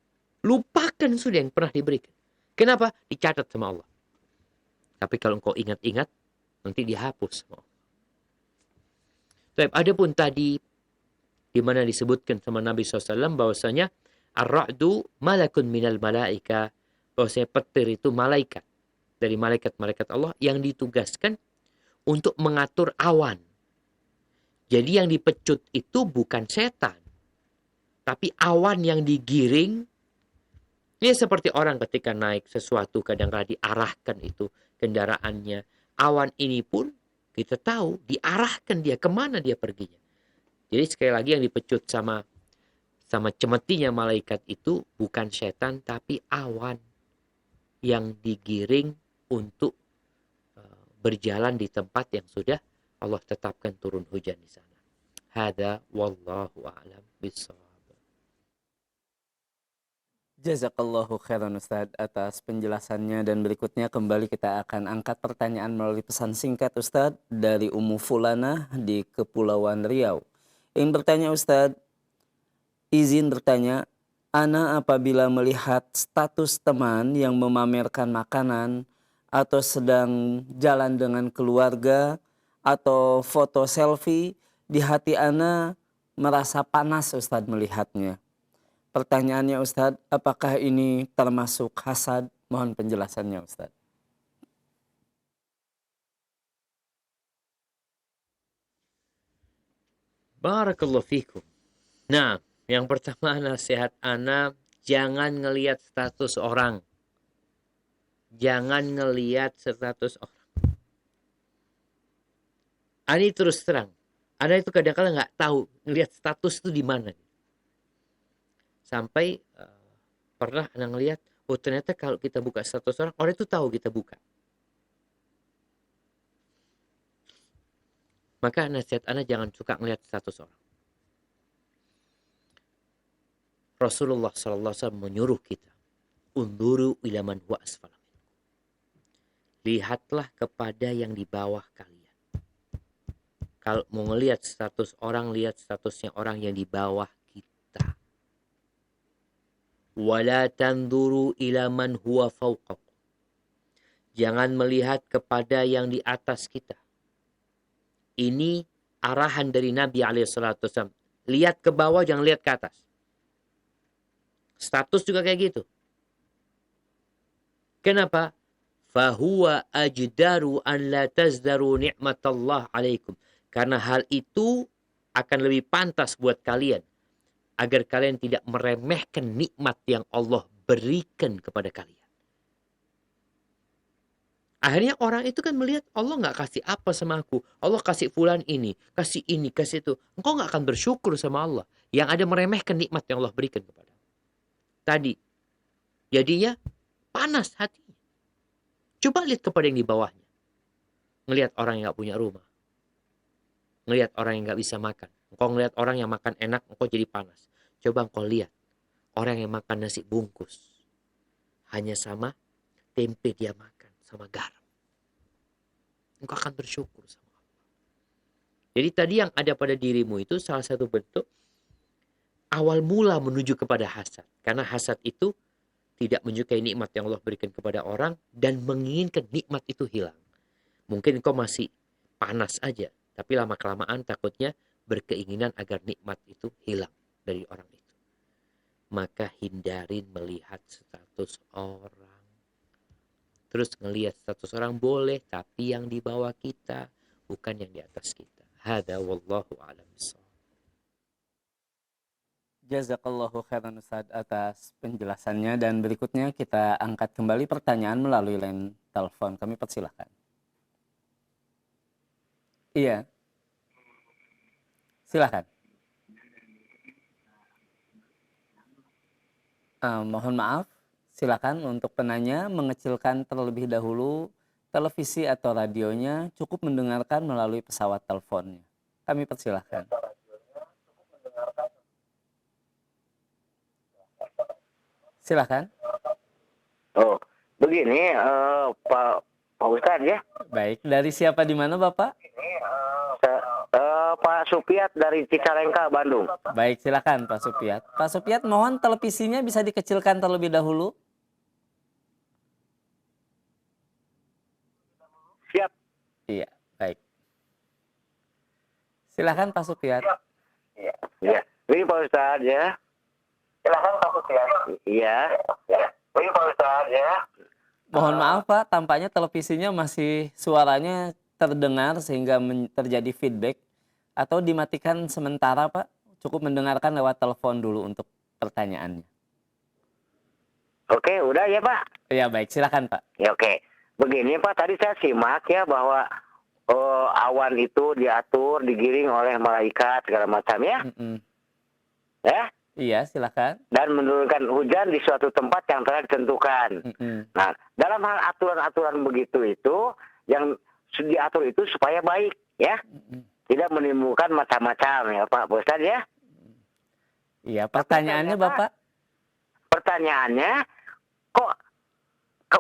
Lupakan sudah yang pernah diberikan. Kenapa? Dicatat sama Allah. Tapi kalau engkau ingat-ingat, nanti dihapus sama Allah. Adapun tadi, di mana disebutkan sama Nabi SAW bahwasanya ar-ra'du malakun minal malaika. Bahwasanya petir itu malaikat. Dari malaikat-malaikat Allah yang ditugaskan untuk mengatur awan. Jadi yang dipecut itu bukan setan. Tapi awan yang digiring, ini seperti orang ketika naik sesuatu kadang-kadang diarahkan itu kendaraannya. Awan ini pun kita tahu diarahkan dia kemana dia perginya. Jadi sekali lagi yang dipecut sama cemetinya malaikat itu bukan setan tapi awan yang digiring untuk berjalan di tempat yang sudah Allah tetapkan turun hujan di sana. Hada wallahu a'lam bishawab. Jazakallahu khairan Ustaz atas penjelasannya, dan berikutnya kembali kita akan angkat pertanyaan melalui pesan singkat Ustaz dari Ummu Fulana di Kepulauan Riau. Yang bertanya Ustaz, izin bertanya, ana apabila melihat status teman yang memamerkan makanan atau sedang jalan dengan keluarga atau foto selfie, di hati ana merasa panas Ustadz melihatnya. Pertanyaannya Ustadz, apakah ini termasuk hasad? Mohon penjelasannya Ustadz. Barakallahu fikum. Nah, yang pertama nasihat ana, jangan ngelihat status orang. Jangan ngelihat status orang. Ani terus terang. Ana itu kadang-kadang nggak tahu ngelihat status itu di mana. Sampai pernah ana ngelihat, oh ternyata kalau kita buka status orang, orang itu tahu kita buka. Maka nasihat ana jangan suka ngelihat status orang. Rasulullah SAW menyuruh kita, unduru ila man huwa asfala. Lihatlah kepada yang di bawah kalian. Kalau mau ngelihat status orang, lihat statusnya orang yang di bawah kita. Wala tanduru ila man huwa fawqakum. Jangan melihat kepada yang di atas kita. Ini arahan dari Nabi SAW. Lihat ke bawah, jangan lihat ke atas. Status juga kayak gitu. Kenapa? Fahuwa ajdaru an la tazdaru ni'matallah alaikum. Karena hal itu akan lebih pantas buat kalian. Agar kalian tidak meremehkan nikmat yang Allah berikan kepada kalian. Akhirnya orang itu kan melihat Allah nggak kasih apa sama aku. Allah kasih fulan ini, kasih itu. Engkau nggak akan bersyukur sama Allah. Yang ada meremehkan nikmat yang Allah berikan kepada. Tadi. Jadinya panas hatinya. Coba lihat kepada yang di bawahnya. Ngelihat orang yang nggak punya rumah. Ngelihat orang yang nggak bisa makan. Engkau ngelihat orang yang makan enak, engkau jadi panas. Coba engkau lihat orang yang makan nasi bungkus. Hanya sama tempe dia makan, sama garam. Engkau akan bersyukur sama Allah. Jadi tadi yang ada pada dirimu itu salah satu bentuk awal mula menuju kepada hasad. Karena hasad itu tidak menyukai nikmat yang Allah berikan kepada orang dan menginginkan nikmat itu hilang. Mungkin engkau masih panas aja, tapi lama-kelamaan takutnya berkeinginan agar nikmat itu hilang dari orang itu. Maka hindarin melihat status orang. Terus ngelihat status orang boleh, tapi yang di bawah kita, bukan yang di atas kita. Hada wallahu a'lam bishawab. Jazakallahu khairan Ustaz atas penjelasannya, dan berikutnya kita angkat kembali pertanyaan melalui line telepon. Kami persilahkan. Iya. Silahkan. Mohon maaf, silakan untuk penanya mengecilkan terlebih dahulu televisi atau radionya, cukup mendengarkan melalui pesawat teleponnya. Kami persilahkan. Silakan. Oh, begini Pak Ustadz ya. Baik, dari siapa di mana Bapak? Pak Supiat dari Cicalengka, Bandung. Baik, silakan Pak Supiat. Pak Supiat, mohon televisinya bisa dikecilkan terlebih dahulu. Siap. Iya, baik. Silakan Pak Supiat. Iya. Ini Pak Ustadz ya. Silakan Pak Supiat. Iya. Ini Pak Ustadz ya. Mohon maaf Pak, tampaknya televisinya masih suaranya terdengar sehingga terjadi feedback. Atau dimatikan sementara Pak, cukup mendengarkan lewat telepon dulu untuk pertanyaannya. Oke, udah ya Pak? Ya baik, silakan Pak. Ya oke. Begini Pak, tadi saya simak ya bahwa awan itu diatur, digiring oleh malaikat segala macam ya. Ya? Iya, silakan. Dan menurunkan hujan di suatu tempat yang telah ditentukan. Nah, dalam hal aturan-aturan begitu itu, yang diatur itu supaya baik ya. Tidak menimbulkan macam-macam ya Pak Ustadz ya. Iya, pertanyaannya Bapak? Pertanyaannya, kok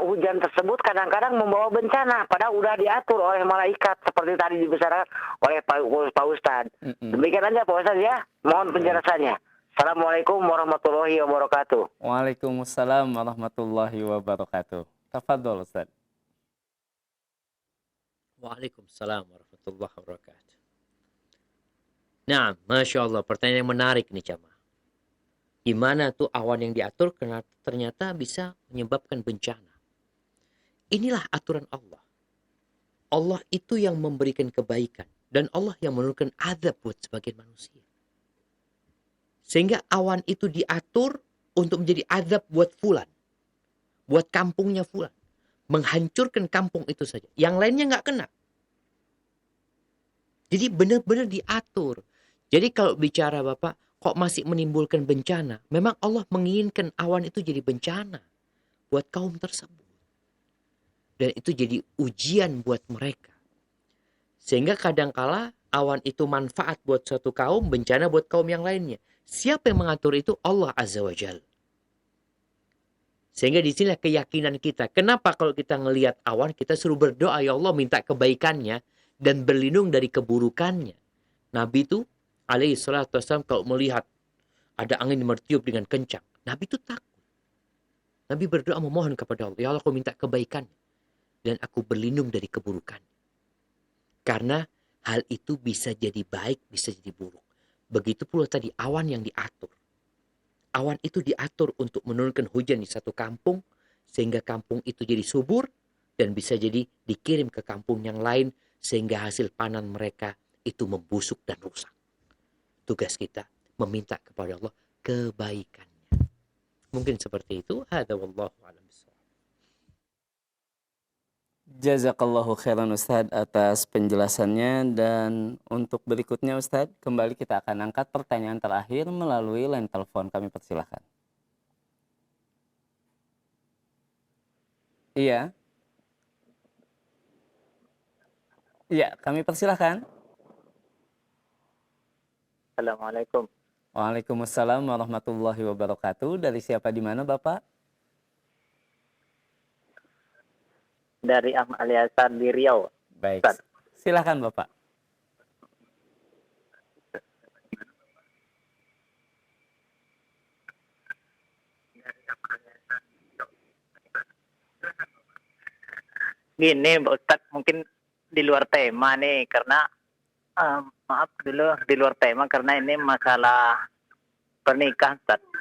hujan tersebut kadang-kadang membawa bencana, padahal udah diatur oleh malaikat seperti tadi dibesarkan oleh Pak Ustadz. Demikian aja Pak Ustadz ya. Mohon penjelasannya. Assalamualaikum warahmatullahi wabarakatuh. Waalaikumsalam warahmatullahi wabarakatuh. Tafadhol Ustaz. Waalaikumsalam warahmatullahi wabarakatuh. Nah, Masya Allah, pertanyaan yang menarik nih, Jamaah. Gimana tuh awan yang diatur ternyata bisa menyebabkan bencana. Inilah aturan Allah. Allah itu yang memberikan kebaikan. Dan Allah yang menurunkan azab buat sebagian manusia. Sehingga awan itu diatur untuk menjadi azab buat fulan. Buat kampungnya fulan. Menghancurkan kampung itu saja. Yang lainnya nggak kena. Jadi benar-benar diatur. Jadi kalau bicara Bapak, kok masih menimbulkan bencana? Memang Allah menginginkan awan itu jadi bencana buat kaum tersebut. Dan itu jadi ujian buat mereka. Sehingga kadangkala awan itu manfaat buat suatu kaum, bencana buat kaum yang lainnya. Siapa yang mengatur itu? Allah Azza wa Jalla. Sehingga di sinilah keyakinan kita. Kenapa kalau kita ngelihat awan, kita suruh berdoa, ya Allah minta kebaikannya dan berlindung dari keburukannya. Nabi itu alaihi salatu wassalam kalau melihat ada angin bertiup dengan kencang, Nabi itu takut. Nabi berdoa memohon kepada Allah, ya Allah aku minta kebaikannya dan aku berlindung dari keburukannya. Karena hal itu bisa jadi baik, bisa jadi buruk. Begitu pula tadi awan yang diatur. Awan itu diatur untuk menurunkan hujan di satu kampung, sehingga kampung itu jadi subur, dan bisa jadi dikirim ke kampung yang lain, sehingga hasil panen mereka itu membusuk dan rusak. Tugas kita meminta kepada Allah kebaikannya. Mungkin seperti itu. Hadza wallahu a'lam bishawab. Jazakallahu khairan Ustadz atas penjelasannya, dan untuk berikutnya Ustadz, kembali kita akan angkat pertanyaan terakhir melalui line telepon. Kami persilahkan. Iya. Iya, kami persilahkan. Assalamualaikum. Waalaikumsalam warahmatullahi wabarakatuh. Dari siapa di mana Bapak? Dari Ahmad Aliasan di Riau. Baik. Ustaz. Silakan Bapak. Gini, Pak Ustadz, mungkin di luar tema nih, karena maaf dulu di luar tema karena ini masalah pernikahan, Ustadz.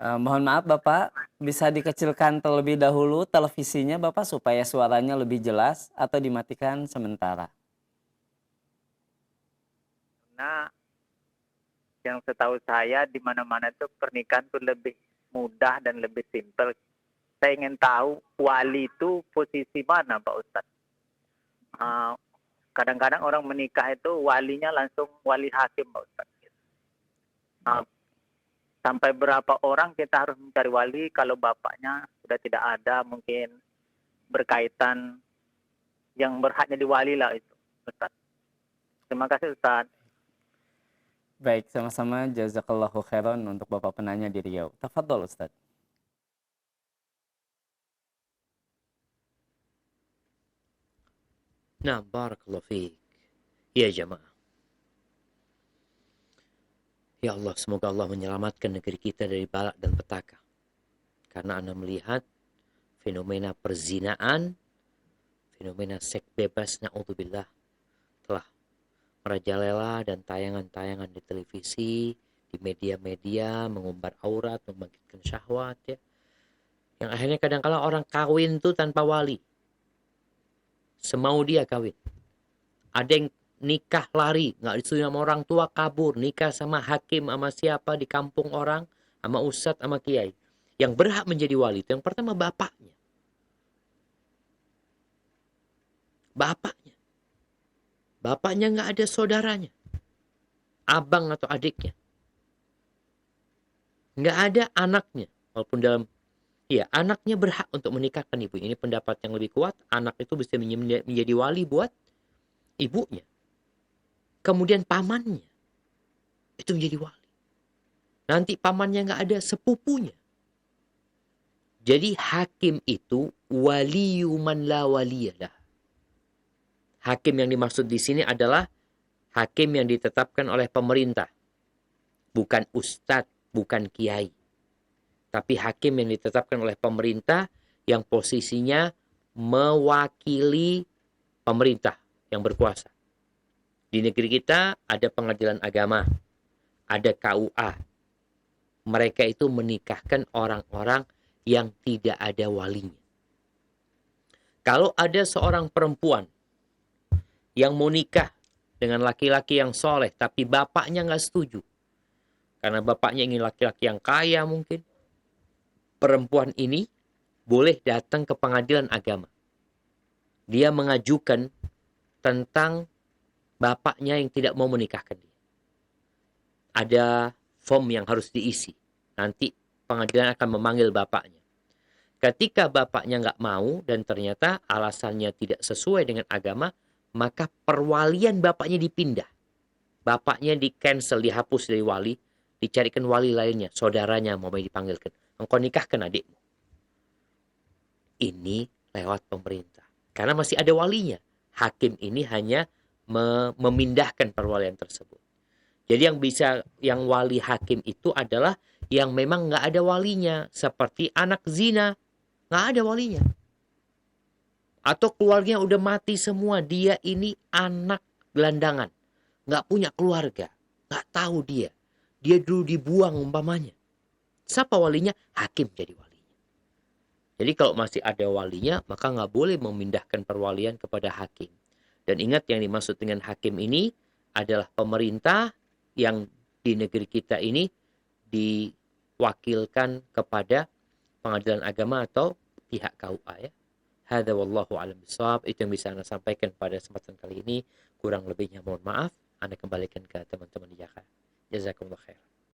Mohon maaf Bapak, bisa dikecilkan terlebih dahulu televisinya Bapak supaya suaranya lebih jelas, atau dimatikan sementara. Karena yang setahu saya di mana-mana itu pernikahan tuh lebih mudah dan lebih simpel. Saya ingin tahu wali itu posisi mana, Pak Ustadz. Kadang-kadang orang menikah itu walinya langsung wali hakim, Pak Ustadz. Sampai berapa orang kita harus mencari wali kalau bapaknya sudah tidak ada, mungkin berkaitan yang berhaknya diwali lah itu, Ustaz. Terima kasih, Ustaz. Baik, sama-sama, jazakallahu khairan untuk Bapak penanya di Riau. Tafadhol Ustaz. Nah, barakallahu fiik. Ya jamaah. Ya Allah, semoga Allah menyelamatkan negeri kita dari balak dan petaka. Karena Anda melihat fenomena perzinaan, fenomena seks bebas, na'udzubillah, telah merajalela, dan tayangan-tayangan di televisi, di media-media, mengumbar aurat, membangkitkan syahwat, ya. Yang akhirnya kadang-kala orang kawin tuh tanpa wali. Semau dia kawin. Ada yang nikah lari, nggak disuruh sama orang tua, kabur, nikah sama hakim, sama siapa di kampung orang, sama ustadz, sama kiai. Yang berhak menjadi wali itu yang pertama bapaknya. Bapaknya. Bapaknya nggak ada saudaranya. Abang atau adiknya. Nggak ada anaknya. Walaupun dalam, ya anaknya berhak untuk menikahkan ibu. Ini pendapat yang lebih kuat. Anak itu bisa menjadi wali buat ibunya. Kemudian pamannya itu menjadi wali. Nanti pamannya nggak ada, sepupunya. Jadi hakim itu waliyu man la waliyalah. Hakim yang dimaksud di sini adalah hakim yang ditetapkan oleh pemerintah. Bukan ustadz, bukan kiai. Tapi hakim yang ditetapkan oleh pemerintah yang posisinya mewakili pemerintah yang berkuasa. Di negeri kita ada pengadilan agama, ada KUA. Mereka itu menikahkan orang-orang yang tidak ada walinya. Kalau ada seorang perempuan yang mau nikah dengan laki-laki yang soleh, tapi bapaknya nggak setuju, karena bapaknya ingin laki-laki yang kaya mungkin, perempuan ini boleh datang ke pengadilan agama. Dia mengajukan tentang bapaknya yang tidak mau menikahkan dia. Ada form yang harus diisi. Nanti pengadilan akan memanggil bapaknya. Ketika bapaknya nggak mau dan ternyata alasannya tidak sesuai dengan agama, maka perwalian bapaknya dipindah. Bapaknya di-cancel, dihapus dari wali, dicarikan wali lainnya, saudaranya mau dipanggilkan. Engkau nikahkan adikmu. Ini lewat pemerintah. Karena masih ada walinya. Hakim ini hanya memindahkan perwalian tersebut. Jadi yang wali hakim itu adalah yang memang nggak ada walinya. Seperti anak zina, nggak ada walinya. Atau keluarganya udah mati semua. Dia ini anak gelandangan. Nggak punya keluarga. Nggak tahu dia. Dia dulu dibuang umpamanya. Siapa walinya? Hakim jadi walinya. Jadi kalau masih ada walinya, maka nggak boleh memindahkan perwalian kepada hakim. Dan ingat yang dimaksud dengan hakim ini adalah pemerintah yang di negeri kita ini diwakilkan kepada pengadilan agama atau pihak KUA ya. Hadza wallahu a'lam bishawab. Itu yang bisa Anda sampaikan pada kesempatan kali ini. Kurang lebihnya mohon maaf. Anda kembalikan ke teman-teman di Jakarta. Jazakumullah khair.